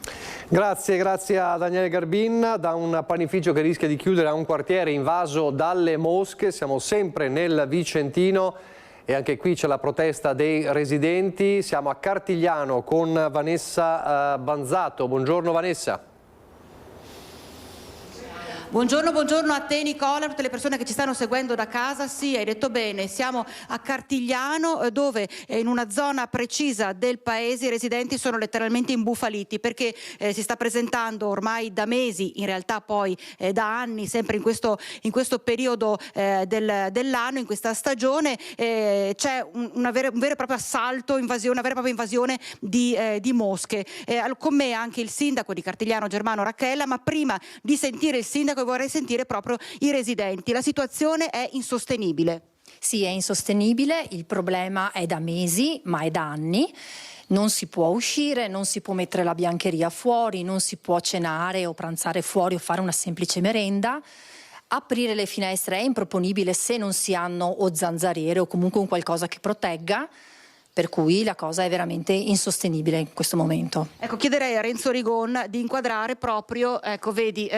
Grazie a Daniele Garbin. Da un panificio che rischia di chiudere a un quartiere invaso dalle mosche, siamo sempre nel Vicentino e anche qui c'è la protesta dei residenti. Siamo a Cartigliano con Vanessa Banzato. Buongiorno Vanessa. Buongiorno a te Nicola, a tutte le persone che ci stanno seguendo da casa. Sì, hai detto bene, siamo a Cartigliano dove in una zona precisa del paese i residenti sono letteralmente imbufaliti perché si sta presentando ormai da mesi, in realtà poi da anni, sempre in questo periodo dell'anno, in questa stagione, c'è un vero e proprio assalto, una vera e propria invasione di mosche. Con me anche il sindaco di Cartigliano Germano Racchella, ma prima di sentire il sindaco vorrei sentire proprio i residenti. La situazione è insostenibile. Sì, è insostenibile, il problema è da mesi, ma è da anni. Non si può uscire, non si può mettere la biancheria fuori, non si può cenare o pranzare fuori o fare una semplice merenda. Aprire le finestre è improponibile se non si hanno o zanzariere o comunque un qualcosa che protegga. Per cui la cosa è veramente insostenibile in questo momento. Ecco, chiederei a Renzo Rigon di inquadrare proprio, ecco, vedi,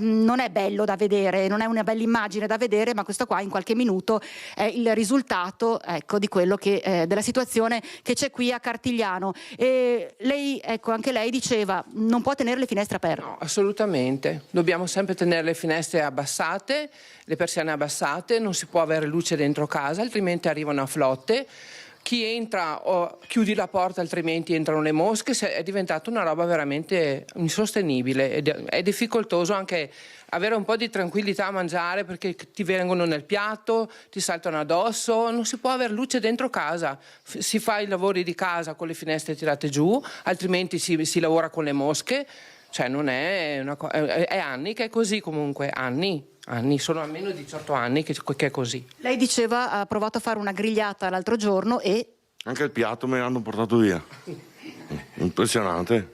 non è bello da vedere, non è una bella immagine da vedere, ma questo qua in qualche minuto è il risultato, ecco, di quello che della situazione che c'è qui a Cartigliano. E lei, ecco, anche lei diceva non può tenere le finestre aperte. No, assolutamente, dobbiamo sempre tenere le finestre abbassate, le persiane abbassate, non si può avere luce dentro casa, altrimenti arrivano a flotte. Chi entra o chiudi la porta, altrimenti entrano le mosche. È diventata una roba veramente insostenibile ed è difficoltoso anche avere un po' di tranquillità a mangiare perché ti vengono nel piatto, ti saltano addosso, non si può avere luce dentro casa. Si fa i lavori di casa con le finestre tirate giù, altrimenti si lavora con le mosche. Cioè non è è anni che è così, comunque, anni, sono almeno 18 anni che è così. Lei diceva ha provato a fare una grigliata l'altro giorno e anche il piatto me l'hanno portato via. Impressionante.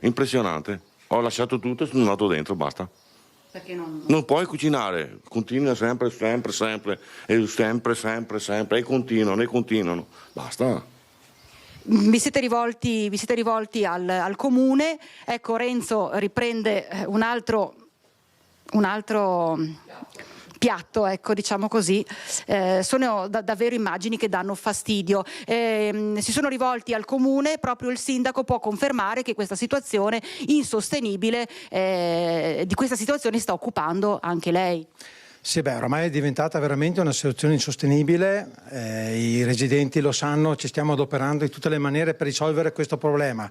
Ho lasciato tutto e sono andato dentro, basta. Perché non puoi cucinare, continua sempre e continuano, basta. Vi siete rivolti al comune. Ecco, Renzo riprende un altro piatto, ecco, diciamo così. Sono davvero immagini che danno fastidio. Si sono rivolti al comune, proprio il sindaco può confermare che questa situazione insostenibile, di questa situazione sta occupando anche lei. Sì, ormai è diventata veramente una situazione insostenibile, i residenti lo sanno, ci stiamo adoperando in tutte le maniere per risolvere questo problema.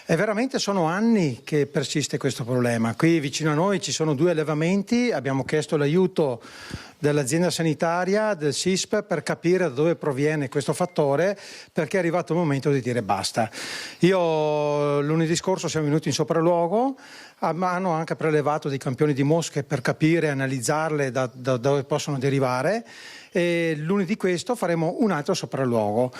E veramente sono anni che persiste questo problema. Qui vicino a noi ci sono 2 allevamenti, abbiamo chiesto l'aiuto dell'azienda sanitaria, del SISP, per capire da dove proviene questo fattore, perché è arrivato il momento di dire basta. Io lunedì scorso siamo venuti in sopralluogo, hanno anche prelevato dei campioni di mosche per capire e analizzarle da dove possono derivare, e lunedì questo faremo un altro sopralluogo.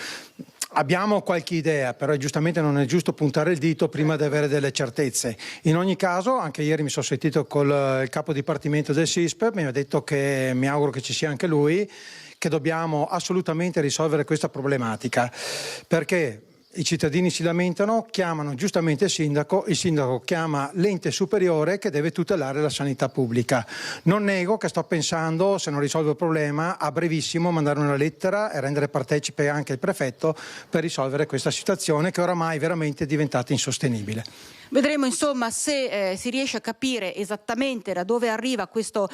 Abbiamo qualche idea, però giustamente non è giusto puntare il dito prima di avere delle certezze. In ogni caso, anche ieri mi sono sentito col capo dipartimento del SISP, mi ha detto che mi auguro che ci sia anche lui, che dobbiamo assolutamente risolvere questa problematica, perché i cittadini si lamentano, chiamano giustamente il sindaco chiama l'ente superiore che deve tutelare la sanità pubblica. Non nego che sto pensando, se non risolvo il problema, a brevissimo mandare una lettera e rendere partecipe anche il prefetto per risolvere questa situazione che oramai veramente è diventata insostenibile. Vedremo insomma se si riesce a capire esattamente da dove arriva questo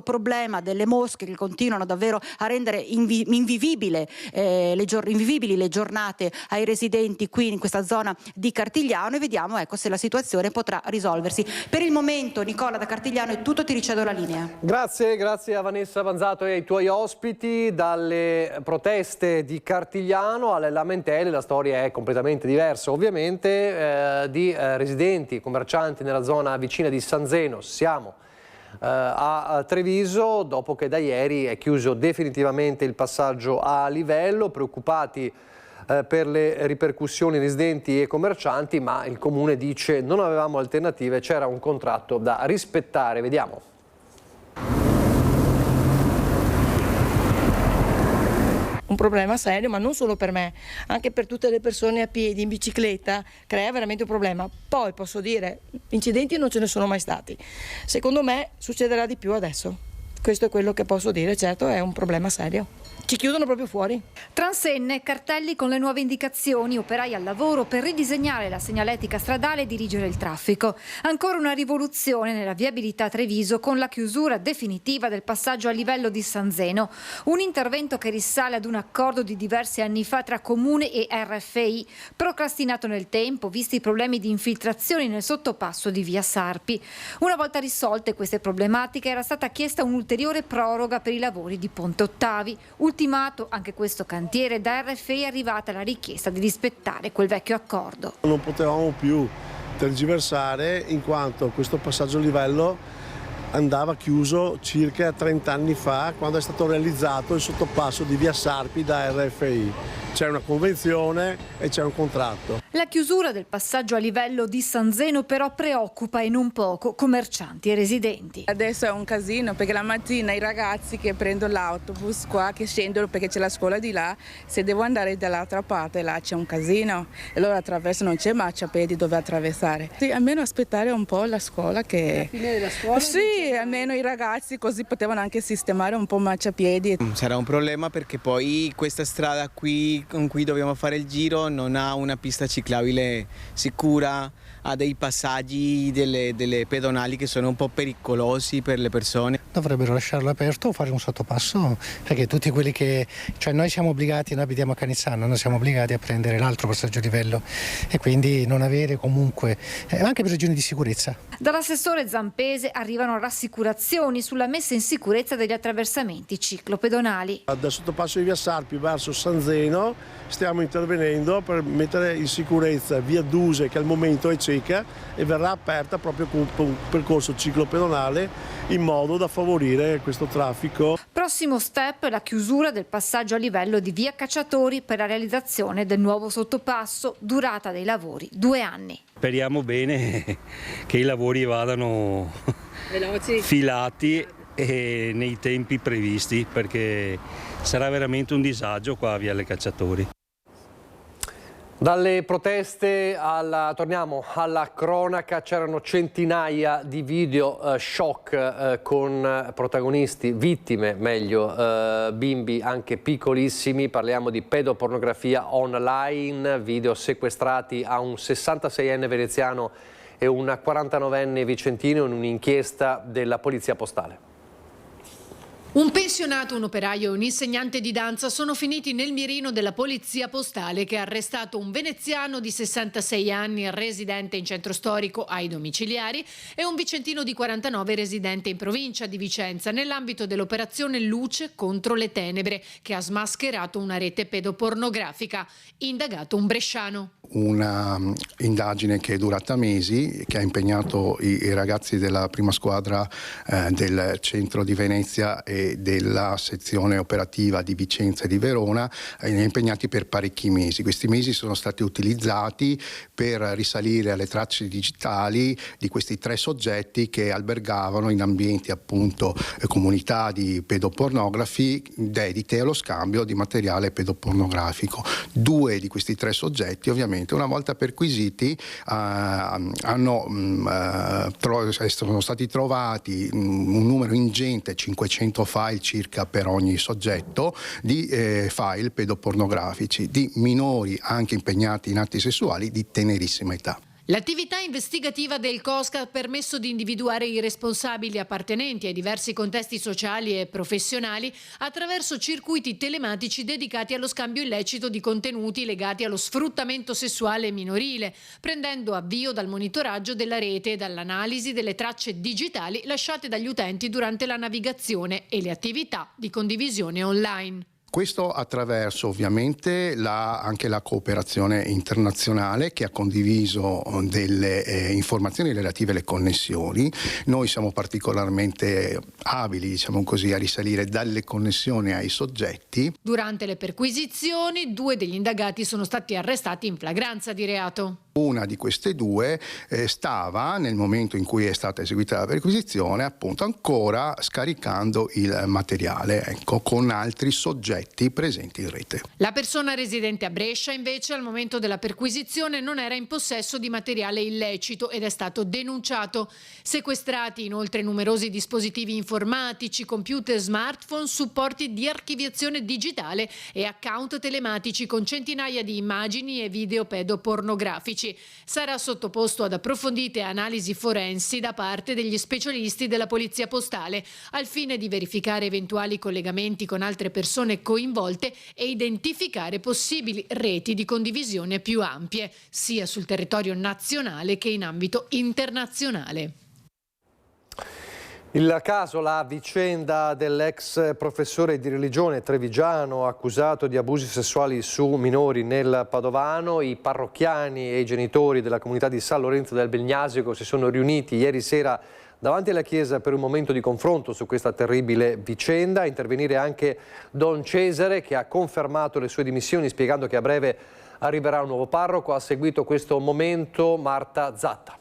problema delle mosche che continuano davvero a rendere invivibili le giornate ai residenti qui in questa zona di Cartigliano, e vediamo, ecco, se la situazione potrà risolversi. Per il momento, Nicola, da Cartigliano è tutto, ti ricevo la linea. Grazie a Vanessa Banzato e ai tuoi ospiti. Dalle proteste di Cartigliano alle lamentele la storia è completamente diversa, ovviamente, di residenti e commercianti nella zona vicina di San Zeno. Siamo a Treviso dopo che da ieri è chiuso definitivamente il passaggio a livello, preoccupati per le ripercussioni residenti e commercianti, ma il comune dice non avevamo alternative, c'era un contratto da rispettare. Vediamo. un problema serio, ma non solo per me, anche per tutte le persone a piedi, in bicicletta, crea veramente un problema. Poi posso dire, incidenti non ce ne sono mai stati. Secondo me succederà di più adesso. Questo è quello che posso dire, certo è un problema serio. Ci chiudono proprio fuori. Transenne, cartelli con le nuove indicazioni, operai al lavoro per ridisegnare la segnaletica stradale e dirigere il traffico. Ancora una rivoluzione nella viabilità Treviso con la chiusura definitiva del passaggio a livello di San Zeno. Un intervento che risale ad un accordo di diversi anni fa tra Comune e RFI, procrastinato nel tempo, visti i problemi di infiltrazioni nel sottopasso di via Sarpi. Una volta risolte queste problematiche era stata chiesta un'ulteriore proroga per i lavori di Ponte Ottavi. Ultimato anche questo cantiere, da RFI è arrivata la richiesta di rispettare quel vecchio accordo. Non potevamo più tergiversare in quanto questo passaggio a livello andava chiuso circa 30 anni fa, quando è stato realizzato il sottopasso di via Sarpi da RFI. C'è una convenzione e c'è un contratto. La chiusura del passaggio a livello di San Zeno però preoccupa e non poco commercianti e residenti. Adesso è un casino perché la mattina i ragazzi che prendono l'autobus qua, che scendono perché c'è la scuola di là, se devo andare dall'altra parte là c'è un casino e loro attraversano, non c'è marciapiedi dove attraversare. Sì, almeno aspettare un po' la scuola che... La fine della scuola? Sì, almeno i ragazzi così potevano anche sistemare un po' marciapiedi. Sarà un problema perché poi questa strada qui con cui dobbiamo fare il giro non ha una pista ciclabile sicura, ha dei passaggi delle pedonali che sono un po' pericolosi per le persone. Dovrebbero lasciarlo aperto o fare un sottopasso, perché tutti quelli che, cioè noi siamo obbligati, noi abitiamo a Canizzano, noi siamo obbligati a prendere l'altro passaggio a livello e quindi non avere comunque, anche per ragioni di sicurezza. Dall'assessore Zampese arrivano rassicurazioni sulla messa in sicurezza degli attraversamenti ciclopedonali. Dal sottopasso di via Sarpi verso San Zeno stiamo intervenendo per mettere in sicurezza via Duse, che al momento è cieca e verrà aperta proprio con un percorso ciclopedonale in modo da favorire questo traffico. Prossimo step, la chiusura del passaggio a livello di via Cacciatori per la realizzazione del nuovo sottopasso, durata dei lavori 2 anni. Speriamo bene che i lavori vadano veloci, filati e nei tempi previsti, perché sarà veramente un disagio qua a Viale Cacciatori. Dalle proteste torniamo alla cronaca, c'erano centinaia di video shock con protagonisti, vittime meglio, bimbi anche piccolissimi, parliamo di pedopornografia online, video sequestrati a un 66enne veneziano e un 49enne vicentino in un'inchiesta della Polizia Postale. Un pensionato, un operaio e un insegnante di danza sono finiti nel mirino della Polizia Postale, che ha arrestato un veneziano di 66 anni residente in centro storico ai domiciliari e un vicentino di 49 residente in provincia di Vicenza nell'ambito dell'operazione Luce contro le tenebre, che ha smascherato una rete pedopornografica. Indagato un bresciano. Una indagine che è durata mesi, che ha impegnato i ragazzi della prima squadra del centro di Venezia e della sezione operativa di Vicenza e di Verona, impegnati per parecchi mesi. Questi mesi sono stati utilizzati per risalire alle tracce digitali di questi 3 soggetti che albergavano in ambienti, appunto, comunità di pedopornografi dedite allo scambio di materiale pedopornografico. 2 di questi 3 soggetti, ovviamente, una volta perquisiti, sono stati trovati un numero ingente, 500 file circa per ogni soggetto, di file pedopornografici di minori anche impegnati in atti sessuali di tenerissima età. L'attività investigativa del COSC ha permesso di individuare i responsabili appartenenti ai diversi contesti sociali e professionali attraverso circuiti telematici dedicati allo scambio illecito di contenuti legati allo sfruttamento sessuale minorile, prendendo avvio dal monitoraggio della rete e dall'analisi delle tracce digitali lasciate dagli utenti durante la navigazione e le attività di condivisione online. Questo attraverso ovviamente anche la cooperazione internazionale, che ha condiviso delle informazioni relative alle connessioni. Noi siamo particolarmente abili, diciamo così, a risalire dalle connessioni ai soggetti. Durante le perquisizioni, 2 degli indagati sono stati arrestati in flagranza di reato. Una di queste due stava, nel momento in cui è stata eseguita la perquisizione, appunto ancora scaricando il materiale, ecco, con altri soggetti presenti in rete. La persona residente a Brescia invece al momento della perquisizione non era in possesso di materiale illecito ed è stato denunciato. Sequestrati inoltre numerosi dispositivi informatici, computer, smartphone, supporti di archiviazione digitale e account telematici con centinaia di immagini e video pedopornografici. Sarà sottoposto ad approfondite analisi forensi da parte degli specialisti della Polizia Postale al fine di verificare eventuali collegamenti con altre persone coinvolte e identificare possibili reti di condivisione più ampie, sia sul territorio nazionale che in ambito internazionale. Il caso, la vicenda dell'ex professore di religione trevigiano accusato di abusi sessuali su minori nel Padovano. I parrocchiani e i genitori della comunità di San Lorenzo del Belgnasico si sono riuniti ieri sera davanti alla chiesa per un momento di confronto su questa terribile vicenda. A intervenire anche Don Cesare, che ha confermato le sue dimissioni spiegando che a breve arriverà un nuovo parroco. Ha seguito questo momento Marta Zatta.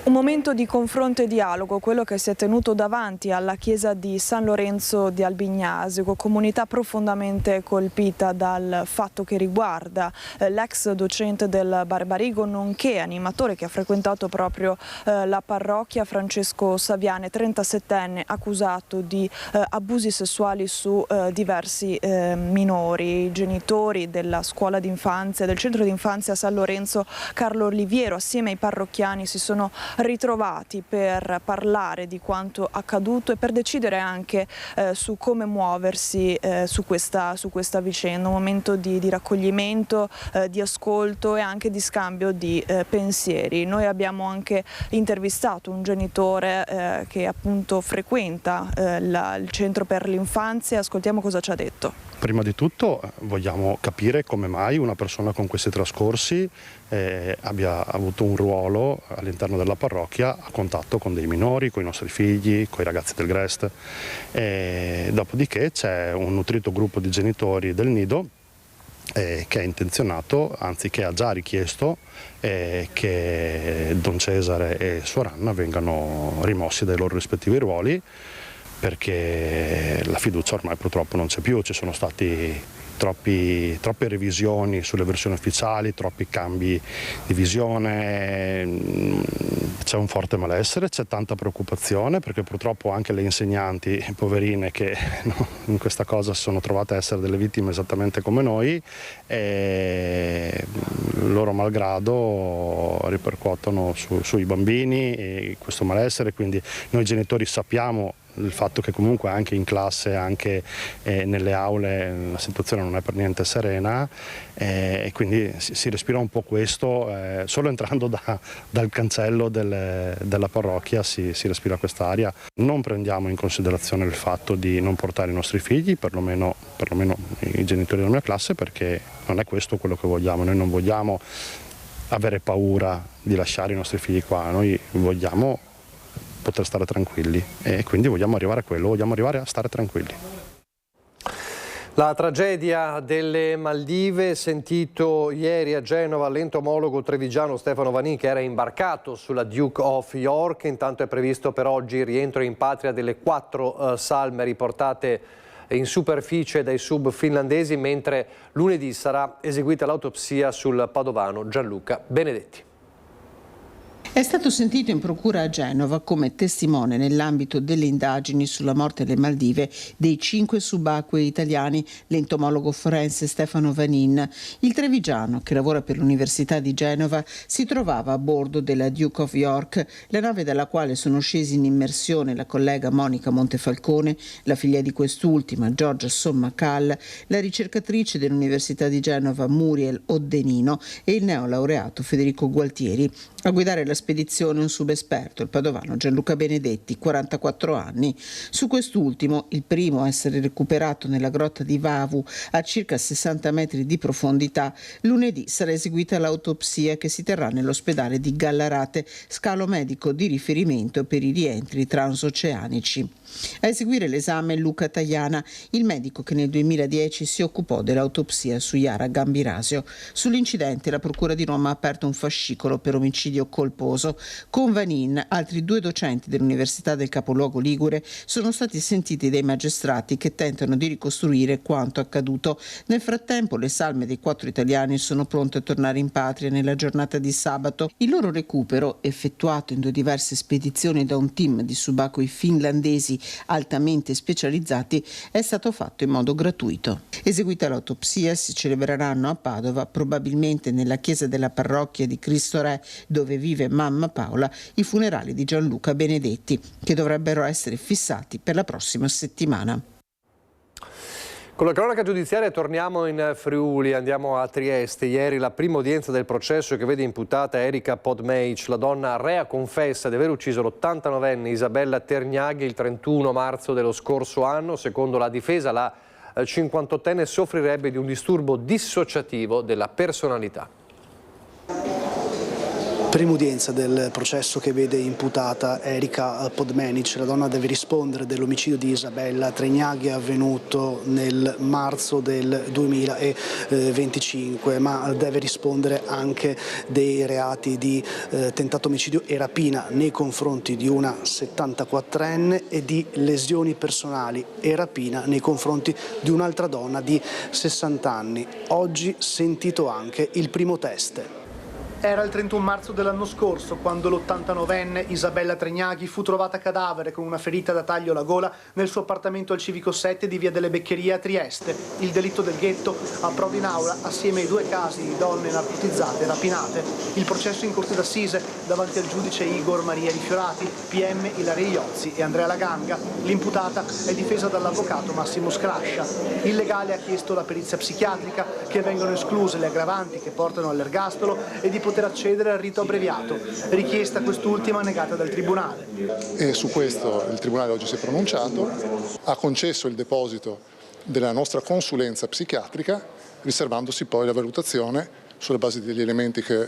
Un momento di confronto e dialogo, quello che si è tenuto davanti alla chiesa di San Lorenzo di Albignasico, comunità profondamente colpita dal fatto che riguarda l'ex docente del Barbarigo, nonché animatore che ha frequentato proprio la parrocchia, Francesco Saviane, 37enne, accusato di abusi sessuali su diversi minori. I genitori della scuola d'infanzia, del centro d'infanzia San Lorenzo Carlo Oliviero, assieme ai parrocchiani si sono ritrovati per parlare di quanto accaduto e per decidere anche su come muoversi su questa vicenda. Un momento di raccoglimento, di ascolto e anche di scambio di pensieri. Noi abbiamo anche intervistato un genitore che appunto frequenta il centro per l'infanzia. Ascoltiamo cosa ci ha detto. Prima di tutto vogliamo capire come mai una persona con questi trascorsi abbia avuto un ruolo all'interno della parrocchia a contatto con dei minori, con i nostri figli, con i ragazzi del Grest. Dopodiché c'è un nutrito gruppo di genitori del nido che è intenzionato, anzi che ha già richiesto che Don Cesare e Suor Anna vengano rimossi dai loro rispettivi ruoli, perché la fiducia ormai purtroppo non c'è più. Ci sono stati troppe revisioni sulle versioni ufficiali, troppi cambi di visione, c'è un forte malessere, c'è tanta preoccupazione, perché purtroppo anche le insegnanti poverine che in questa cosa si sono trovate a essere delle vittime esattamente come noi, e loro malgrado ripercuotono sui bambini e questo malessere. Quindi noi genitori sappiamo il fatto che comunque anche in classe, anche nelle aule la situazione non è per niente serena, e quindi si respira un po' questo, solo entrando dal cancello della parrocchia si respira quest'aria. Non prendiamo in considerazione il fatto di non portare i nostri figli, perlomeno i genitori della mia classe, perché non è questo quello che vogliamo. Noi non vogliamo avere paura di lasciare i nostri figli qua, noi vogliamo poter stare tranquilli e quindi vogliamo arrivare a quello, vogliamo arrivare a stare tranquilli. La tragedia delle Maldive, sentito ieri a Genova l'entomologo trevigiano Stefano Vanin, che era imbarcato sulla Duke of York. Intanto è previsto per oggi il rientro in patria delle 4 salme riportate in superficie dai sub finlandesi, mentre lunedì sarà eseguita l'autopsia sul padovano Gianluca Benedetti. È stato sentito in procura a Genova come testimone nell'ambito delle indagini sulla morte alle Maldive dei 5 subacquei italiani l'entomologo forense Stefano Vanin. Il trevigiano, che lavora per l'Università di Genova, si trovava a bordo della Duke of York, la nave dalla quale sono scesi in immersione la collega Monica Montefalcone, la figlia di quest'ultima Giorgia Sommacal, la ricercatrice dell'Università di Genova Muriel Oddenino e il neolaureato Federico Gualtieri. A guidare la spedizione un subesperto, il padovano Gianluca Benedetti, 44 anni. Su quest'ultimo, il primo a essere recuperato nella grotta di Vavu a circa 60 metri di profondità, lunedì sarà eseguita l'autopsia che si terrà nell'ospedale di Gallarate, scalo medico di riferimento per i rientri transoceanici. A eseguire l'esame Luca Tajana, il medico che nel 2010 si occupò dell'autopsia su Yara Gambirasio. Sull'incidente la Procura di Roma ha aperto un fascicolo per omicidio colposo. Con Vanin, altri 2 docenti dell'Università del capoluogo ligure sono stati sentiti dai magistrati che tentano di ricostruire quanto accaduto. Nel frattempo le salme dei 4 italiani sono pronte a tornare in patria nella giornata di sabato. Il loro recupero, effettuato in 2 diverse spedizioni da un team di subacquei finlandesi altamente specializzati, è stato fatto in modo gratuito. Eseguita l'autopsia si celebreranno a Padova, probabilmente nella chiesa della parrocchia di Cristo Re, dove vive mamma Paola, i funerali di Gianluca Benedetti, che dovrebbero essere fissati per la prossima settimana. Con la cronaca giudiziaria torniamo in Friuli, andiamo a Trieste. Ieri la prima udienza del processo che vede imputata Erika Podmeic, la donna rea confessa di aver ucciso l'89enne Isabella Tergnaghi il 31 marzo dello scorso anno. Secondo la difesa la 58enne soffrirebbe di un disturbo dissociativo della personalità. Prima udienza del processo che vede imputata Erika Podmenic. La donna deve rispondere dell'omicidio di Isabella Tergnaghi avvenuto nel marzo del 2025, ma deve rispondere anche dei reati di tentato omicidio e rapina nei confronti di una 74enne e di lesioni personali e rapina nei confronti di un'altra donna di 60 anni. Oggi sentito anche il primo test. Era il 31 marzo dell'anno scorso quando l'89enne Isabella Tergnaghi fu trovata cadavere con una ferita da taglio alla gola nel suo appartamento al Civico 7 di Via delle Beccherie a Trieste. Il delitto del ghetto approda in aula assieme ai 2 casi di donne narcotizzate e rapinate. Il processo in corte d'assise davanti al giudice Igor Maria Rifiorati, PM Ilaria Iozzi e Andrea Laganga. L'imputata è difesa dall'avvocato Massimo Scrascia. Il legale ha chiesto la perizia psichiatrica, che vengano escluse le aggravanti che portano all'ergastolo e di poter accedere al rito abbreviato, richiesta quest'ultima negata dal Tribunale. E su questo il Tribunale oggi si è pronunciato, ha concesso il deposito della nostra consulenza psichiatrica, riservandosi poi la valutazione sulla base degli elementi che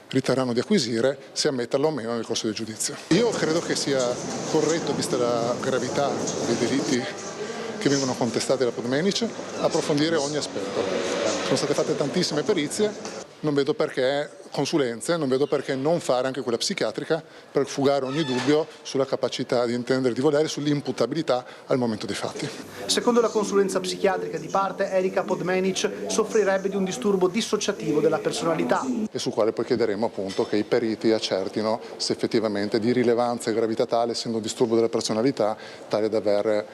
riterranno di acquisire, se ammetterlo o meno nel corso del giudizio. Io credo che sia corretto, vista la gravità dei delitti che vengono contestati alla Podmenic, approfondire ogni aspetto. Sono state fatte tantissime perizie, non vedo perché consulenze, non vedo perché non fare anche quella psichiatrica per fugare ogni dubbio sulla capacità di intendere e di volere, sull'imputabilità al momento dei fatti. Secondo la consulenza psichiatrica di parte, Erika Podmenic soffrirebbe di un disturbo dissociativo della personalità. E sul quale poi chiederemo appunto che i periti accertino se effettivamente di rilevanza e gravità tale, essendo un disturbo della personalità, tale da aver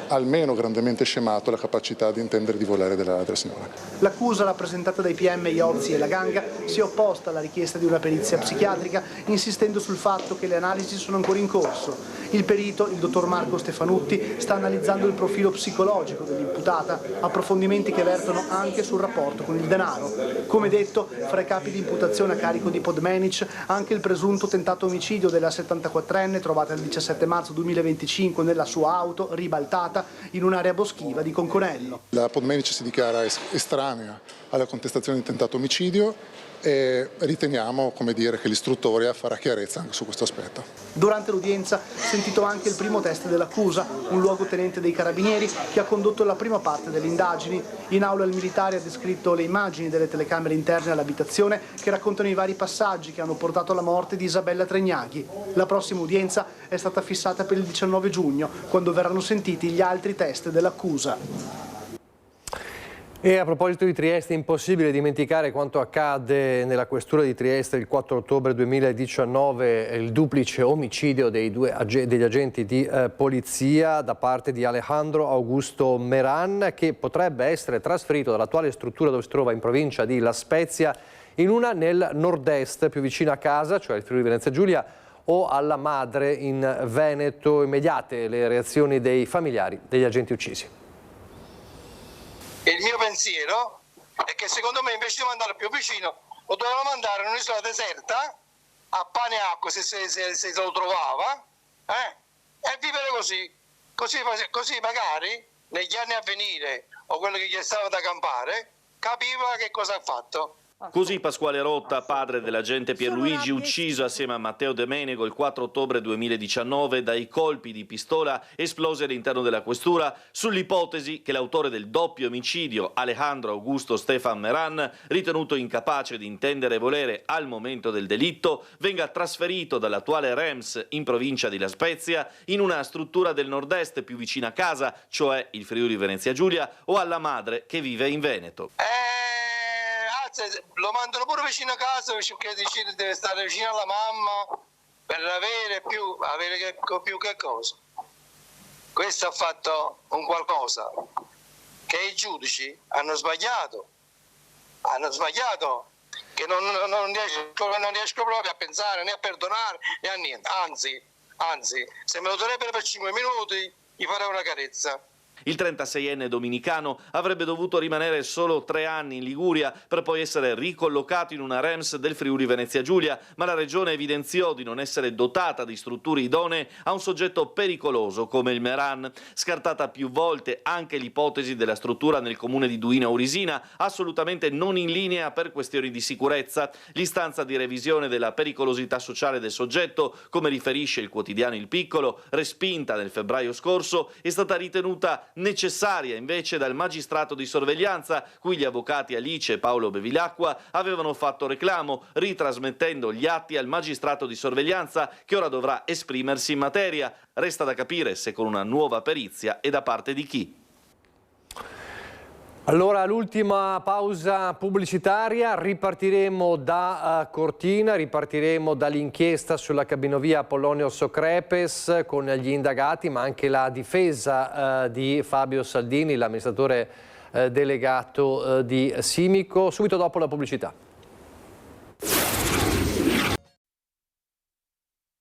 almeno grandemente scemato la capacità di intendere e di volere della signora. L'accusa rappresentata dai PM Iozzi e Laganga si è opposta alla richiesta di una perizia psichiatrica, insistendo sul fatto che le analisi sono ancora in corso. Il perito, il dottor Marco Stefanutti, sta analizzando il profilo psicologico dell'imputata, approfondimenti che vertono anche sul rapporto con il denaro. Come detto, fra i capi di imputazione a carico di Podmenic anche il presunto tentato omicidio della 74enne trovata il 17 marzo 2025 nella sua auto ribaltata in un'area boschiva di Conconello. La Podmenic si dichiara estranea alla contestazione di tentato omicidio e riteniamo, come dire, che l'istruttoria farà chiarezza anche su questo aspetto. Durante l'udienza sentito anche il primo test dell'accusa, un luogotenente dei Carabinieri che ha condotto la prima parte delle indagini. In aula il militare ha descritto le immagini delle telecamere interne all'abitazione che raccontano i vari passaggi che hanno portato alla morte di Isabella Tergnaghi. La prossima udienza è stata fissata per il 19 giugno, quando verranno sentiti gli altri test dell'accusa. E a proposito di Trieste, è impossibile dimenticare quanto accadde nella questura di Trieste il 4 ottobre 2019, il duplice omicidio degli agenti di polizia da parte di Alejandro Augusto Meran, che potrebbe essere trasferito dall'attuale struttura dove si trova in provincia di La Spezia in una nel nord-est, più vicina a casa, cioè il Friuli Venezia Giulia, o alla Madre in Veneto. Immediate le reazioni dei familiari degli agenti uccisi. Il mio pensiero è che secondo me invece di mandarlo più vicino lo dovevano mandare in un'isola deserta a pane e acqua se lo trovava, e vivere così magari negli anni a venire, o quello che gli stava da campare, capiva che cosa ha fatto. Così Pasquale Rotta, padre dell'agente Pierluigi, ucciso assieme a Matteo De Menego il 4 ottobre 2019 dai colpi di pistola esplosi all'interno della questura, sull'ipotesi che l'autore del doppio omicidio, Alejandro Augusto Stefan Meran, ritenuto incapace di intendere e volere al momento del delitto, venga trasferito dall'attuale Rems in provincia di La Spezia in una struttura del nord-est più vicina a casa, cioè il Friuli Venezia Giulia, o alla madre che vive in Veneto. Lo mandano pure vicino a casa perché decide deve stare vicino alla mamma per avere più che cosa. Questo ha fatto un qualcosa che i giudici hanno sbagliato che non riesco proprio a pensare né a perdonare né a niente, anzi se me lo darebbero per 5 minuti gli farei una carezza. Il 36enne dominicano avrebbe dovuto rimanere solo 3 anni in Liguria per poi essere ricollocato in una Rems del Friuli Venezia Giulia, ma la regione evidenziò di non essere dotata di strutture idonee a un soggetto pericoloso come il Meran. Scartata più volte anche l'ipotesi della struttura nel comune di Duino Aurisina, assolutamente non in linea per questioni di sicurezza. L'istanza di revisione della pericolosità sociale del soggetto, come riferisce il quotidiano Il Piccolo, respinta nel febbraio scorso, è stata ritenuta necessaria invece dal magistrato di sorveglianza, cui gli avvocati Alice e Paolo Bevilacqua avevano fatto reclamo, ritrasmettendo gli atti al magistrato di sorveglianza che ora dovrà esprimersi in materia. Resta da capire se con una nuova perizia e da parte di chi. Allora, l'ultima pausa pubblicitaria, ripartiremo da Cortina, ripartiremo dall'inchiesta sulla cabinovia Apollonio Socrepes con gli indagati, ma anche la difesa di Fabio Saldini, l'amministratore delegato di Simico, subito dopo la pubblicità.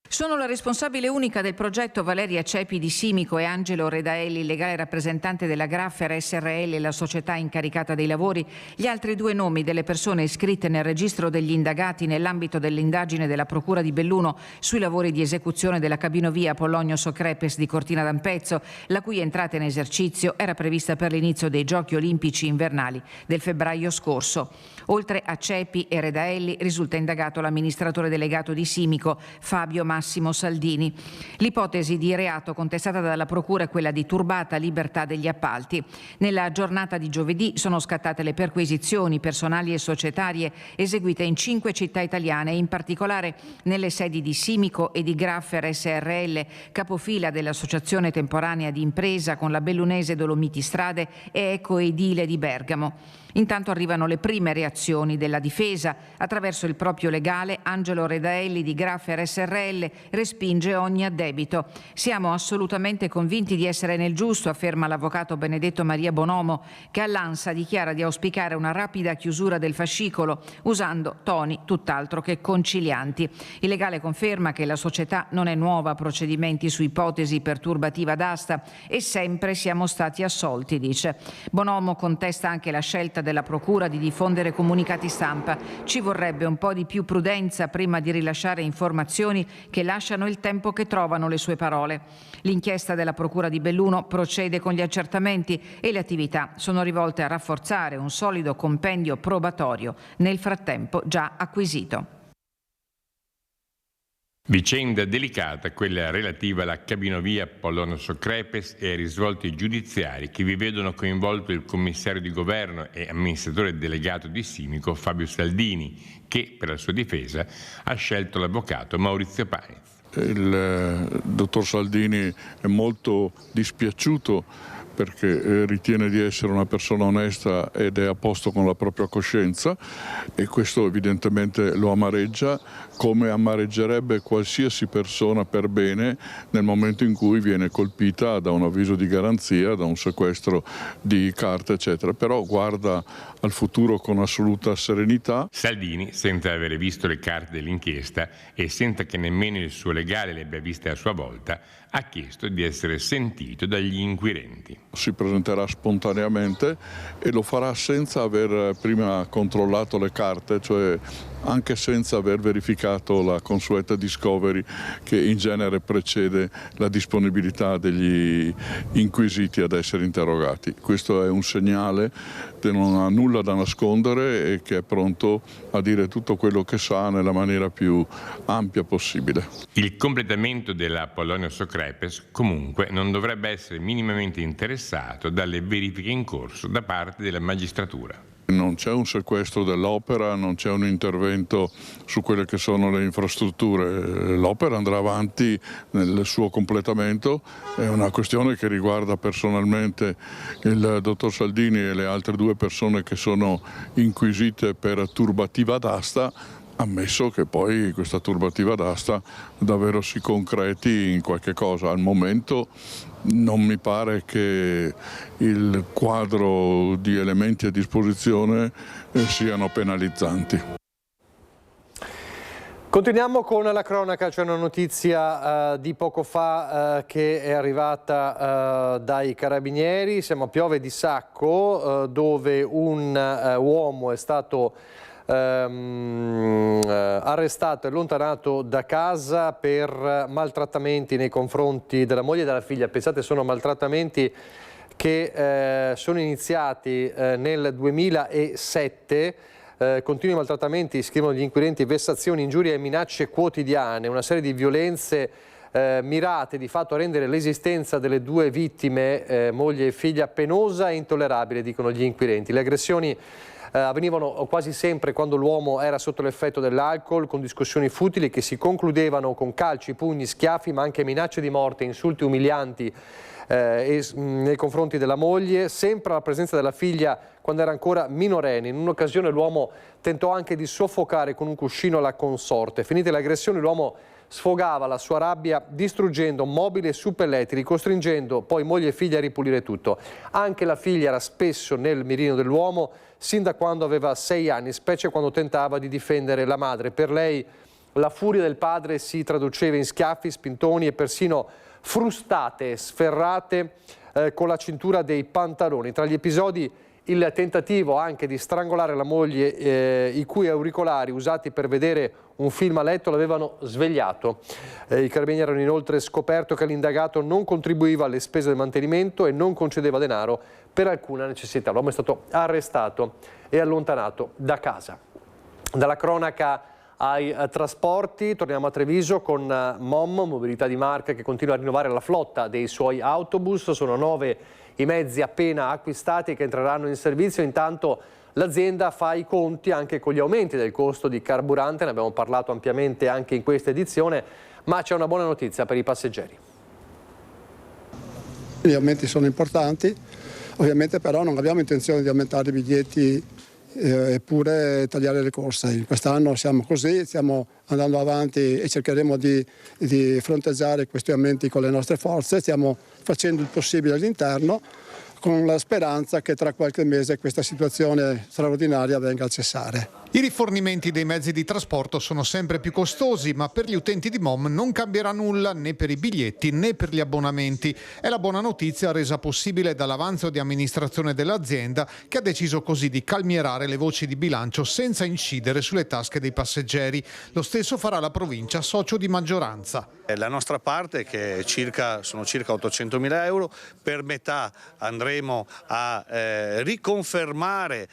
Sono la responsabile unica del progetto Valeria Cepi di Simico e Angelo Redaelli, legale rappresentante della Graffer SRL, la società incaricata dei lavori. Gli altri 2 nomi delle persone iscritte nel registro degli indagati nell'ambito dell'indagine della Procura di Belluno sui lavori di esecuzione della cabinovia Apollonio Socrepes di Cortina d'Ampezzo, la cui entrata in esercizio era prevista per l'inizio dei Giochi Olimpici invernali del febbraio scorso. Oltre a Cepi e Redaelli risulta indagato l'amministratore delegato di Simico, Fabio Massimo Saldini. L'ipotesi di reato contestata dalla Procura è quella di turbata libertà degli appalti. Nella giornata di giovedì sono scattate le perquisizioni personali e societarie eseguite in 5 città italiane, in particolare nelle sedi di Simico e di Graffer SRL, capofila dell'Associazione Temporanea di Impresa con la Bellunese Dolomiti Strade e Ecoedile di Bergamo. Intanto arrivano le prime reazioni della difesa. Attraverso il proprio legale, Angelo Redaelli di Graffer SRL respinge ogni addebito. Siamo assolutamente convinti di essere nel giusto, afferma l'avvocato Benedetto Maria Bonomo, che all'ANSA dichiara di auspicare una rapida chiusura del fascicolo, usando toni tutt'altro che concilianti. Il legale conferma che la società non è nuova a procedimenti su ipotesi perturbativa d'asta e sempre siamo stati assolti, dice. Bonomo contesta anche la scelta della Procura di diffondere comunicati stampa. Ci vorrebbe un po' di più prudenza prima di rilasciare informazioni che lasciano il tempo che trovano le sue parole. L'inchiesta della Procura di Belluno procede con gli accertamenti e le attività sono rivolte a rafforzare un solido compendio probatorio, nel frattempo già acquisito. Vicenda delicata, quella relativa alla cabinovia Apollonio Socrepes e ai risvolti giudiziari che vi vedono coinvolto il commissario di governo e amministratore delegato di Simico Fabio Saldini, che per la sua difesa ha scelto l'avvocato Maurizio Panis. Il dottor Saldini è molto dispiaciuto perché ritiene di essere una persona onesta ed è a posto con la propria coscienza, e questo evidentemente lo amareggia, come amareggerebbe qualsiasi persona per bene nel momento in cui viene colpita da un avviso di garanzia, da un sequestro di carte eccetera, però guarda al futuro con assoluta serenità. Saldini, senza avere visto le carte dell'inchiesta e senza che nemmeno il suo legale le abbia viste a sua volta, ha chiesto di essere sentito dagli inquirenti. Si presenterà spontaneamente e lo farà senza aver prima controllato le carte, cioè anche senza aver verificato la consueta discovery che in genere precede la disponibilità degli inquisiti ad essere interrogati. Questo è un segnale che non ha nulla da nascondere e che è pronto a dire tutto quello che sa nella maniera più ampia possibile. Il completamento della Polonio-Socrepes comunque non dovrebbe essere minimamente interessato dalle verifiche in corso da parte della magistratura. Non c'è un sequestro dell'opera, non c'è un intervento su quelle che sono le infrastrutture. L'opera andrà avanti nel suo completamento, è una questione che riguarda personalmente il dottor Saldini e le altre 2 persone che sono inquisite per turbativa d'asta, ammesso che poi questa turbativa d'asta davvero si concreti in qualche cosa. Al momento non mi pare che il quadro di elementi a disposizione siano penalizzanti. Continuiamo con la cronaca, c'è una notizia di poco fa che è arrivata dai carabinieri. Siamo a Piove di Sacco, dove un uomo è stato arrestato e allontanato da casa per maltrattamenti nei confronti della moglie e della figlia. Pensate, sono maltrattamenti che sono iniziati nel 2007. Continui maltrattamenti, scrivono gli inquirenti, vessazioni, ingiurie e minacce quotidiane, una serie di violenze mirate di fatto a rendere l'esistenza delle 2 vittime, moglie e figlia, penosa e intollerabile, dicono gli inquirenti. Le aggressioni avvenivano quasi sempre quando l'uomo era sotto l'effetto dell'alcol, con discussioni futili che si concludevano con calci, pugni, schiaffi, ma anche minacce di morte, insulti umilianti nei confronti della moglie, sempre alla presenza della figlia quando era ancora minorenne. In un'occasione l'uomo tentò anche di soffocare con un cuscino la consorte. Finite le aggressioni, l'uomo sfogava la sua rabbia distruggendo mobili e suppellettili, costringendo poi moglie e figlia a ripulire tutto. Anche la figlia era spesso nel mirino dell'uomo, sin da quando aveva 6 anni, specie quando tentava di difendere la madre. Per lei la furia del padre si traduceva in schiaffi, spintoni e persino frustate, sferrate con la cintura dei pantaloni. Tra gli episodi il tentativo anche di strangolare la moglie, i cui auricolari usati per vedere un film a letto l'avevano svegliato. I carabinieri hanno inoltre scoperto che l'indagato non contribuiva alle spese del mantenimento e non concedeva denaro per alcuna necessità. L'uomo è stato arrestato e allontanato da casa. Dalla cronaca ai trasporti, torniamo a Treviso con MOM, Mobilità di Marca, che continua a rinnovare la flotta dei suoi autobus. Sono 9 i mezzi appena acquistati che entreranno in servizio. Intanto l'azienda fa i conti anche con gli aumenti del costo di carburante, ne abbiamo parlato ampiamente anche in questa edizione, ma c'è una buona notizia per i passeggeri. Gli aumenti sono importanti, ovviamente però non abbiamo intenzione di aumentare i biglietti eppure tagliare le corse. Quest'anno siamo così, stiamo andando avanti e cercheremo di fronteggiare questi aumenti con le nostre forze. Stiamo facendo il possibile all'interno, con la speranza che tra qualche mese questa situazione straordinaria venga a cessare. I rifornimenti dei mezzi di trasporto sono sempre più costosi, ma per gli utenti di MOM non cambierà nulla né per i biglietti né per gli abbonamenti. È la buona notizia resa possibile dall'avanzo di amministrazione dell'azienda, che ha deciso così di calmierare le voci di bilancio senza incidere sulle tasche dei passeggeri. Lo stesso farà la provincia, socio di maggioranza. La nostra parte, che sono circa 800.000 euro, per metà andremo a riconfermare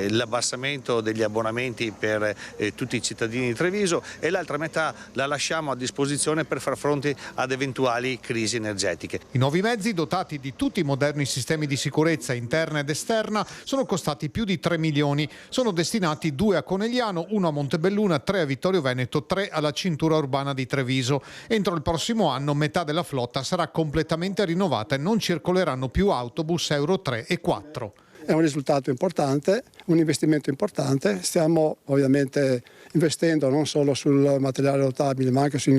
l'abbassamento degli abbonamenti per tutti i cittadini di Treviso, e l'altra metà la lasciamo a disposizione per far fronte ad eventuali crisi energetiche. I nuovi mezzi, dotati di tutti i moderni sistemi di sicurezza interna ed esterna, sono costati più di 3 milioni. Sono destinati 2 a Conegliano, 1 a Montebelluna, 3 a Vittorio Veneto, 3 alla cintura urbana di Treviso. Entro il prossimo anno metà della flotta sarà completamente rinnovata e non circoleranno più autobus Euro 3 e 4. È un risultato importante, un investimento importante. Stiamo ovviamente investendo non solo sul materiale rotabile ma anche su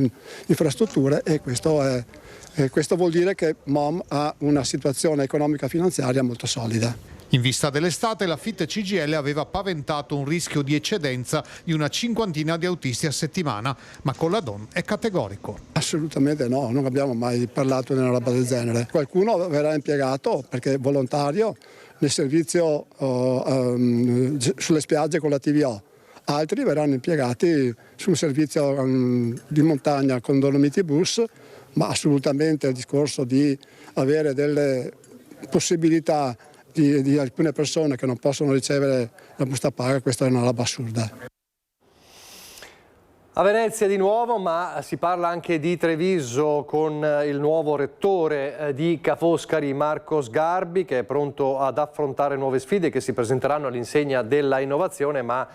infrastrutture, e questo vuol dire che MOM ha una situazione economica finanziaria molto solida. In vista dell'estate, la FIT CGIL aveva paventato un rischio di eccedenza di una 50ina di autisti a settimana, ma con la DON è categorico. Assolutamente no, non abbiamo mai parlato di una roba del genere. Qualcuno verrà impiegato perché è volontario nel servizio sulle spiagge con la TVO. altri verranno impiegati su un servizio di montagna con Dolomiti Bus, ma assolutamente il discorso di avere delle possibilità di alcune persone che non possono ricevere la busta paga, questa è una roba assurda. A Venezia di nuovo, ma si parla anche di Treviso con il nuovo rettore di Ca' Foscari, Marco Sgarbi, che è pronto ad affrontare nuove sfide che si presenteranno all'insegna della innovazione, ma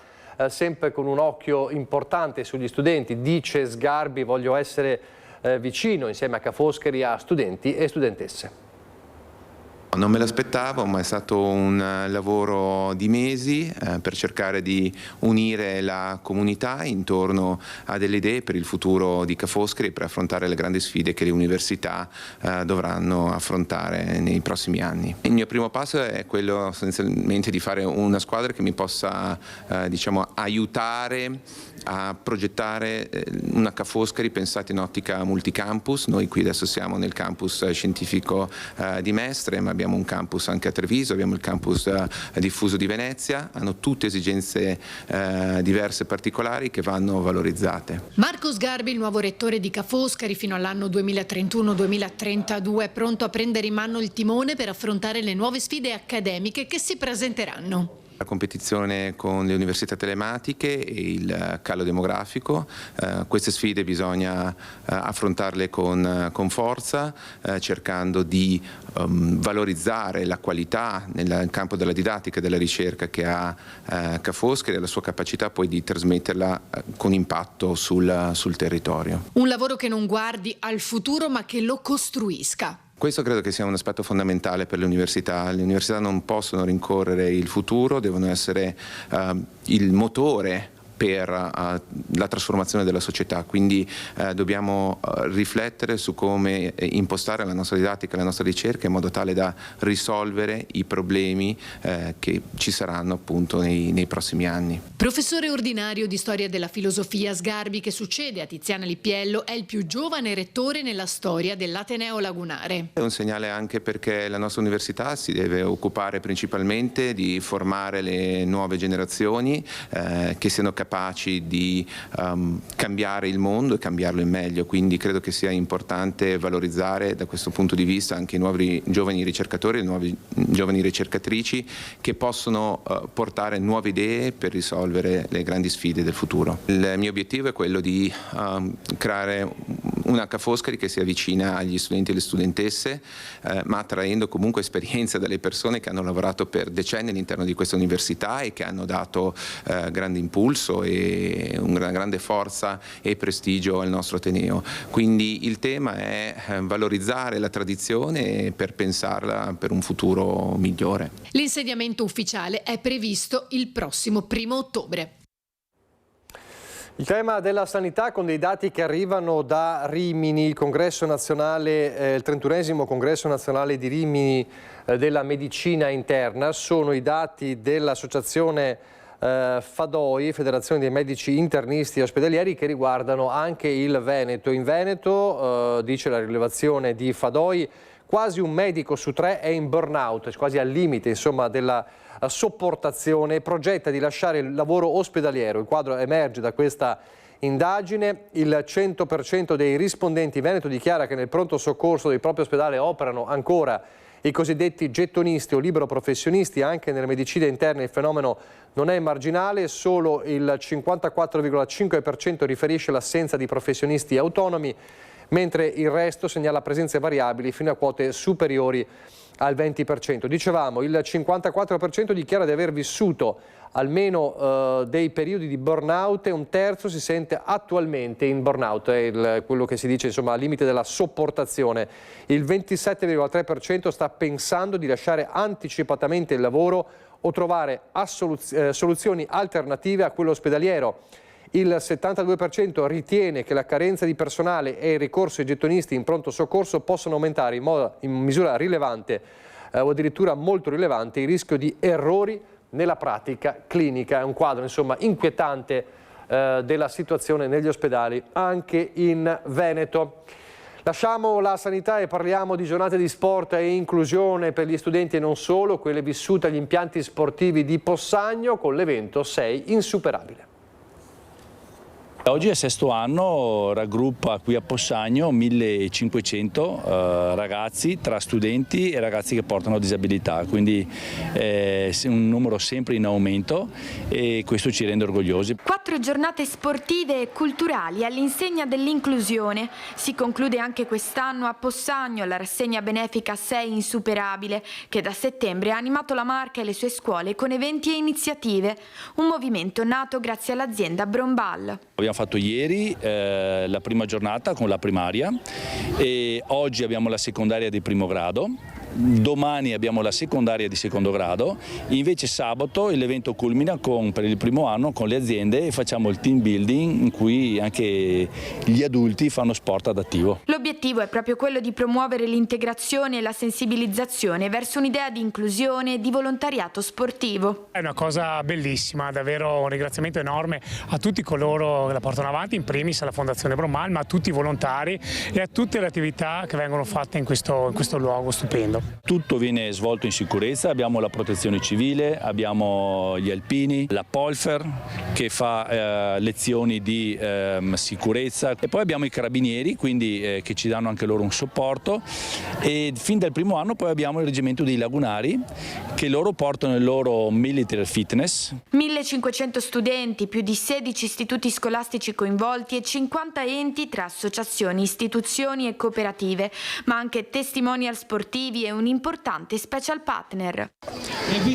sempre con un occhio importante sugli studenti. Dice Sgarbi: voglio essere vicino insieme a Ca' Foscari a studenti e studentesse. Non me l'aspettavo, ma è stato un lavoro di mesi per cercare di unire la comunità intorno a delle idee per il futuro di Ca' Foscari, per affrontare le grandi sfide che le università dovranno affrontare nei prossimi anni. Il mio primo passo è quello essenzialmente di fare una squadra che mi possa diciamo, aiutare a progettare una Ca' Foscari pensata in ottica multicampus. Noi qui adesso siamo nel campus scientifico di Mestre, ma abbiamo un campus anche a Treviso, abbiamo il campus diffuso di Venezia, hanno tutte esigenze diverse e particolari che vanno valorizzate. Marco Sgarbi, il nuovo rettore di Ca' Foscari fino all'anno 2031-2032, è pronto a prendere in mano il timone per affrontare le nuove sfide accademiche che si presenteranno. La competizione con le università telematiche e il calo demografico, queste sfide bisogna affrontarle con forza, cercando di valorizzare la qualità nel campo della didattica e della ricerca che ha Ca' Foscari e la sua capacità poi di trasmetterla con impatto sul territorio. Un lavoro che non guardi al futuro ma che lo costruisca. Questo credo che sia un aspetto fondamentale per le università. Le università non possono rincorrere il futuro, devono essere il motore per la trasformazione della società, quindi dobbiamo riflettere su come impostare la nostra didattica, la nostra ricerca in modo tale da risolvere i problemi che ci saranno appunto nei prossimi anni. Professore ordinario di storia della filosofia, Sgarbi, che succede a Tiziana Lippiello, è il più giovane rettore nella storia dell'Ateneo Lagunare. È un segnale anche perché la nostra università si deve occupare principalmente di formare le nuove generazioni che siano capaci di cambiare il mondo e cambiarlo in meglio, quindi credo che sia importante valorizzare da questo punto di vista anche i nuovi giovani ricercatori, le nuove giovani ricercatrici che possono portare nuove idee per risolvere le grandi sfide del futuro. Il mio obiettivo è quello di creare una Ca' Foscari che sia vicina agli studenti e alle studentesse, ma attraendo comunque esperienza dalle persone che hanno lavorato per decenni all'interno di questa università e che hanno dato grande impulso e una grande forza e prestigio al nostro Ateneo. Quindi il tema è valorizzare la tradizione per pensarla per un futuro migliore. L'insediamento ufficiale è previsto il prossimo 1° ottobre. Il tema della sanità con dei dati che arrivano da Rimini, il congresso nazionale, il 31esimo congresso nazionale di Rimini della medicina interna, sono i dati dell'associazione FADOI, Federazione dei Medici Internisti e Ospedalieri, che riguardano anche il Veneto. In Veneto, dice la rilevazione di FADOI, quasi un medico su 3 è in burnout, quasi al limite insomma della sopportazione, progetta di lasciare il lavoro ospedaliero. Il quadro emerge da questa indagine. Il 100% dei rispondenti in Veneto dichiara che nel pronto soccorso del proprio ospedale operano ancora i cosiddetti gettonisti o libero professionisti. Anche nelle medicine interne il fenomeno non è marginale, solo il 54,5% riferisce l'assenza di professionisti autonomi, mentre il resto segnala presenze variabili fino a quote superiori al 20%. Dicevamo, il 54% dichiara di aver vissuto almeno dei periodi di burnout e un terzo si sente attualmente in burnout, è quello che si dice insomma al limite della sopportazione. Il 27,3% sta pensando di lasciare anticipatamente il lavoro o trovare soluzioni alternative a quello ospedaliero. Il 72% ritiene che la carenza di personale e il ricorso ai gettonisti in pronto soccorso possano aumentare in misura rilevante o addirittura molto rilevante il rischio di errori nella pratica clinica. È un quadro insomma inquietante della situazione negli ospedali anche in Veneto. Lasciamo la sanità e parliamo di giornate di sport e inclusione per gli studenti e non solo, quelle vissute agli impianti sportivi di Possagno con l'evento 6 Insuperabile. Oggi è il 6° anno, raggruppa qui a Possagno 1500 ragazzi tra studenti e ragazzi che portano disabilità, quindi è un numero sempre in aumento e questo ci rende orgogliosi. 4 giornate sportive e culturali all'insegna dell'inclusione. Si conclude anche quest'anno a Possagno la rassegna benefica Sei Insuperabile, che da settembre ha animato la Marca e le sue scuole con eventi e iniziative. Un movimento nato grazie all'azienda Brombal. Abbiamo fatto ieri la prima giornata con la primaria e oggi abbiamo la secondaria di primo grado. Domani abbiamo la secondaria di secondo grado, invece sabato l'evento culmina per il primo anno con le aziende e facciamo il team building in cui anche gli adulti fanno sport adattivo. L'obiettivo è proprio quello di promuovere l'integrazione e la sensibilizzazione verso un'idea di inclusione e di volontariato sportivo. È una cosa bellissima, davvero un ringraziamento enorme a tutti coloro che la portano avanti, in primis alla Fondazione Brombal, ma a tutti i volontari e a tutte le attività che vengono fatte in questo luogo stupendo. Tutto viene svolto in sicurezza, abbiamo la protezione civile, abbiamo gli alpini, la Polfer che fa lezioni di sicurezza e poi abbiamo i carabinieri, quindi che ci danno anche loro un supporto, e fin dal primo anno poi abbiamo il reggimento dei lagunari che loro portano il loro military fitness. 1500 studenti, più di 16 istituti scolastici coinvolti e 50 enti tra associazioni, istituzioni e cooperative, ma anche testimonial sportivi e un importante special partner.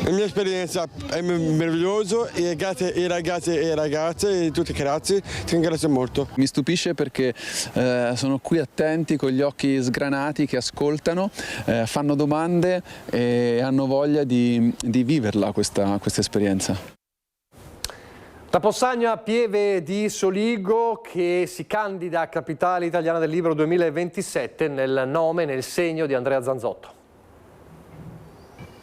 La mia esperienza è meravigliosa e grazie ai ragazzi e ragazze e tutti grazie, ti ringrazio molto. Mi stupisce perché sono qui attenti con gli occhi sgranati che ascoltano, fanno domande e hanno voglia di viverla questa esperienza. Da Possagno a Pieve di Soligo, che si candida a Capitale Italiana del Libro 2027 nel nome e nel segno di Andrea Zanzotto.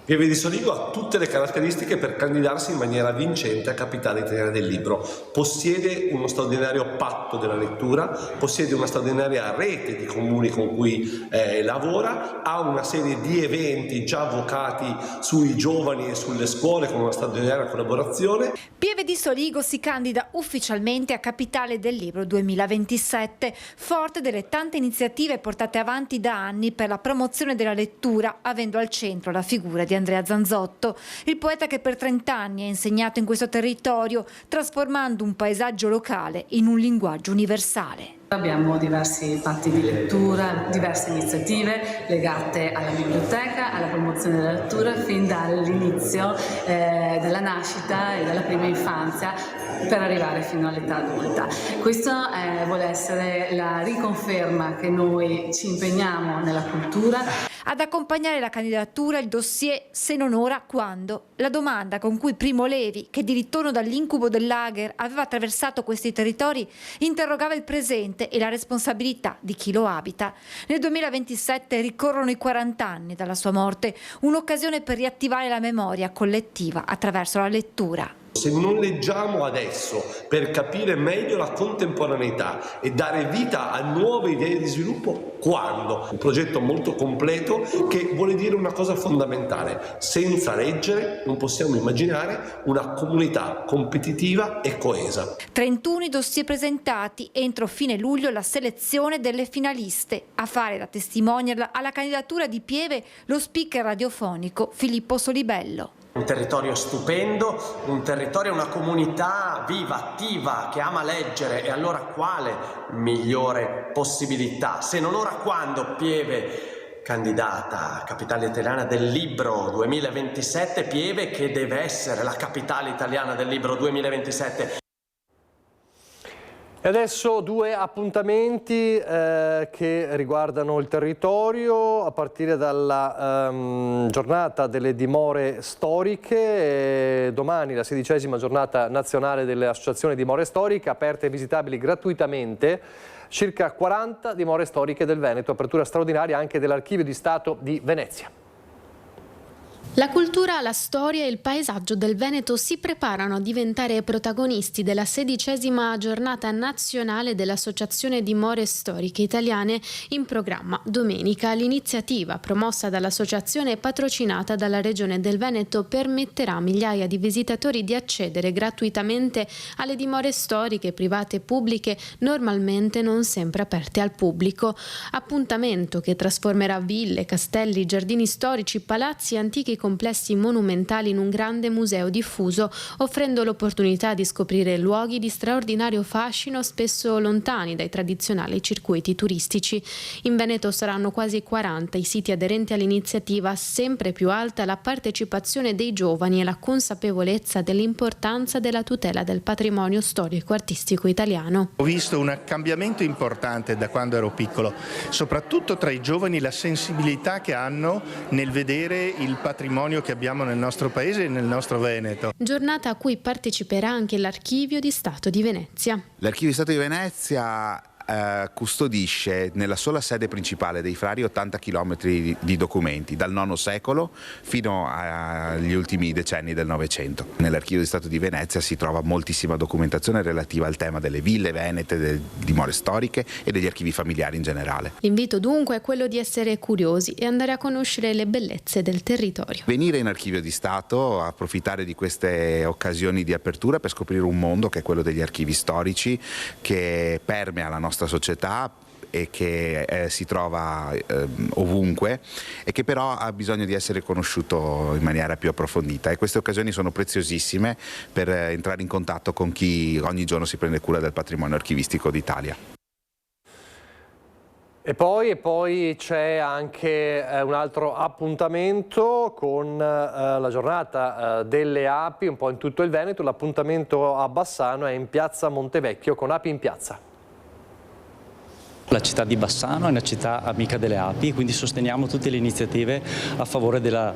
Pieve di Soligo ha tutte le caratteristiche per candidarsi in maniera vincente a Capitale Italiana del Libro. Possiede uno straordinario patto della lettura, possiede una straordinaria rete di comuni con cui lavora, ha una serie di eventi già avvocati sui giovani e sulle scuole con una straordinaria collaborazione. Pieve di Soligo si candida ufficialmente a Capitale del Libro 2027, forte delle tante iniziative portate avanti da anni per la promozione della lettura, avendo al centro la figura di Andrea Zanzotto, il poeta che per 30 anni ha insegnato in questo territorio, trasformando un paesaggio locale in un linguaggio universale. Abbiamo diversi patti di lettura, diverse iniziative legate alla biblioteca, alla promozione della lettura fin dall'inizio della nascita e dalla prima infanzia per arrivare fino all'età adulta. Questo vuole essere la riconferma che noi ci impegniamo nella cultura. Ad accompagnare la candidatura il dossier Se non ora, quando? La domanda con cui Primo Levi, che di ritorno dall'incubo del lager aveva attraversato questi territori, interrogava il presente e la responsabilità di chi lo abita. Nel 2027 ricorrono i 40 anni dalla sua morte, un'occasione per riattivare la memoria collettiva attraverso la lettura. Se non leggiamo adesso per capire meglio la contemporaneità e dare vita a nuove idee di sviluppo, quando? Un progetto molto completo che vuole dire una cosa fondamentale: senza leggere non possiamo immaginare una comunità competitiva e coesa. 31 i dossier presentati, entro fine luglio la selezione delle finaliste. A fare da testimonial alla candidatura di Pieve lo speaker radiofonico Filippo Solibello. Un territorio stupendo, un territorio, una comunità viva, attiva, che ama leggere, e allora quale migliore possibilità, se non ora quando Pieve, candidata a Capitale Italiana del Libro 2027, Pieve che deve essere la Capitale Italiana del Libro 2027. E adesso due appuntamenti che riguardano il territorio, a partire dalla giornata delle dimore storiche. Domani la 16ª giornata nazionale delle associazioni dimore storiche, aperte e visitabili gratuitamente. Circa 40 dimore storiche del Veneto, apertura straordinaria anche dell'Archivio di Stato di Venezia. La cultura, la storia e il paesaggio del Veneto si preparano a diventare protagonisti della 16ª giornata nazionale dell'Associazione Dimore Storiche Italiane in programma domenica. L'iniziativa, promossa dall'associazione e patrocinata dalla Regione del Veneto, permetterà a migliaia di visitatori di accedere gratuitamente alle dimore storiche private e pubbliche, normalmente non sempre aperte al pubblico. Appuntamento che trasformerà ville, castelli, giardini storici, palazzi e antichi complessi monumentali in un grande museo diffuso, offrendo l'opportunità di scoprire luoghi di straordinario fascino, spesso lontani dai tradizionali circuiti turistici. In Veneto saranno quasi 40 i siti aderenti all'iniziativa, sempre più alta la partecipazione dei giovani e la consapevolezza dell'importanza della tutela del patrimonio storico-artistico italiano. Ho visto un cambiamento importante da quando ero piccolo, soprattutto tra i giovani, la sensibilità che hanno nel vedere il patrimonio che abbiamo nel nostro paese e nel nostro Veneto. Giornata a cui parteciperà anche l'Archivio di Stato di Venezia. L'Archivio di Stato di Venezia custodisce nella sola sede principale dei Frari 80 km di documenti, dal IX secolo fino agli ultimi decenni del Novecento. Nell'Archivio di Stato di Venezia si trova moltissima documentazione relativa al tema delle ville venete, delle dimore storiche e degli archivi familiari in generale. L'invito dunque è quello di essere curiosi e andare a conoscere le bellezze del territorio. Venire in Archivio di Stato, approfittare di queste occasioni di apertura per scoprire un mondo che è quello degli archivi storici, che permea la nostra società e che si trova ovunque e che però ha bisogno di essere conosciuto in maniera più approfondita, e queste occasioni sono preziosissime per entrare in contatto con chi ogni giorno si prende cura del patrimonio archivistico d'Italia. E poi c'è anche un altro appuntamento con la giornata delle api un po' in tutto il Veneto. L'appuntamento a Bassano è in piazza Montevecchio con Api in Piazza. La città di Bassano è una città amica delle api, quindi sosteniamo tutte le iniziative a favore della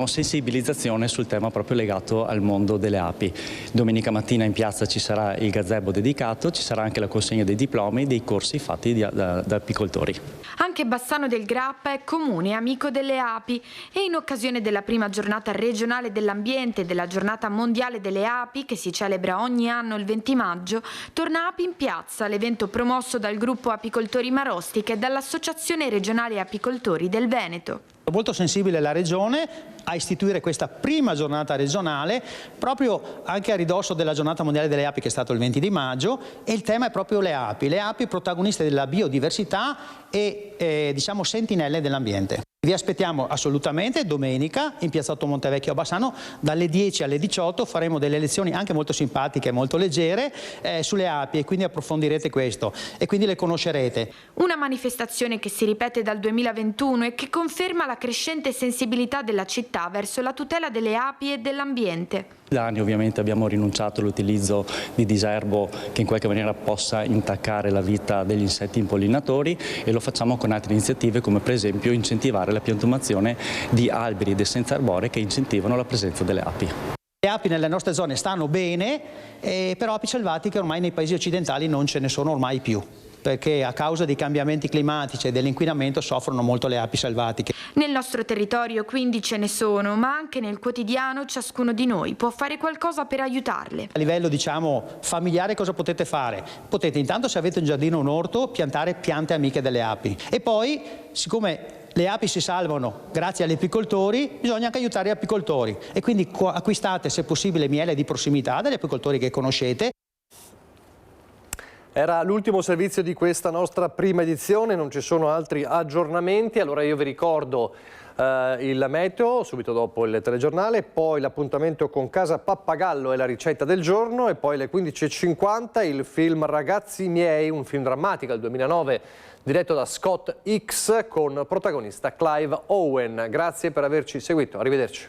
sensibilizzazione sul tema proprio legato al mondo delle api. Domenica mattina in piazza ci sarà il gazebo dedicato, ci sarà anche la consegna dei diplomi dei corsi fatti da apicoltori. Anche Bassano del Grappa è comune amico delle api e in occasione della prima giornata regionale dell'ambiente e della giornata mondiale delle api, che si celebra ogni anno il 20 maggio, torna Api in Piazza, l'evento promosso dal gruppo Apicoltori Marostiche e dall'Associazione Regionale Apicoltori del Veneto. Molto sensibile la Regione a istituire questa prima giornata regionale proprio anche a ridosso della giornata mondiale delle api, che è stato il 20 di maggio, e il tema è proprio le api protagoniste della biodiversità e diciamo sentinelle dell'ambiente. Vi aspettiamo assolutamente domenica in piazzotto Montevecchio a Bassano, dalle 10 alle 18 faremo delle lezioni anche molto simpatiche e molto leggere sulle api, e quindi approfondirete questo e quindi le conoscerete. Una manifestazione che si ripete dal 2021 e che conferma la crescente sensibilità della città verso la tutela delle api e dell'ambiente. Da anni ovviamente abbiamo rinunciato all'utilizzo di diserbo che in qualche maniera possa intaccare la vita degli insetti impollinatori, e lo facciamo con altre iniziative come per esempio incentivare la piantumazione di alberi ed essenze arboree che incentivano la presenza delle api. Le api nelle nostre zone stanno bene, però api selvatiche ormai nei paesi occidentali non ce ne sono ormai più, perché a causa dei cambiamenti climatici e dell'inquinamento soffrono molto le api selvatiche. Nel nostro territorio quindi ce ne sono, ma anche nel quotidiano ciascuno di noi può fare qualcosa per aiutarle. A livello familiare cosa potete fare? Potete intanto, se avete un giardino o un orto, piantare piante amiche delle api, e poi siccome le api si salvano grazie agli apicoltori, bisogna anche aiutare gli apicoltori, e quindi acquistate se possibile miele di prossimità dagli apicoltori che conoscete. Era l'ultimo servizio di questa nostra prima edizione, non ci sono altri aggiornamenti, allora io vi ricordo il meteo subito dopo il telegiornale, poi l'appuntamento con Casa Pappagallo e la ricetta del giorno, e poi alle 15:50 il film Ragazzi miei, un film drammatico del 2009 diretto da Scott Hicks con protagonista Clive Owen. Grazie per averci seguito, arrivederci.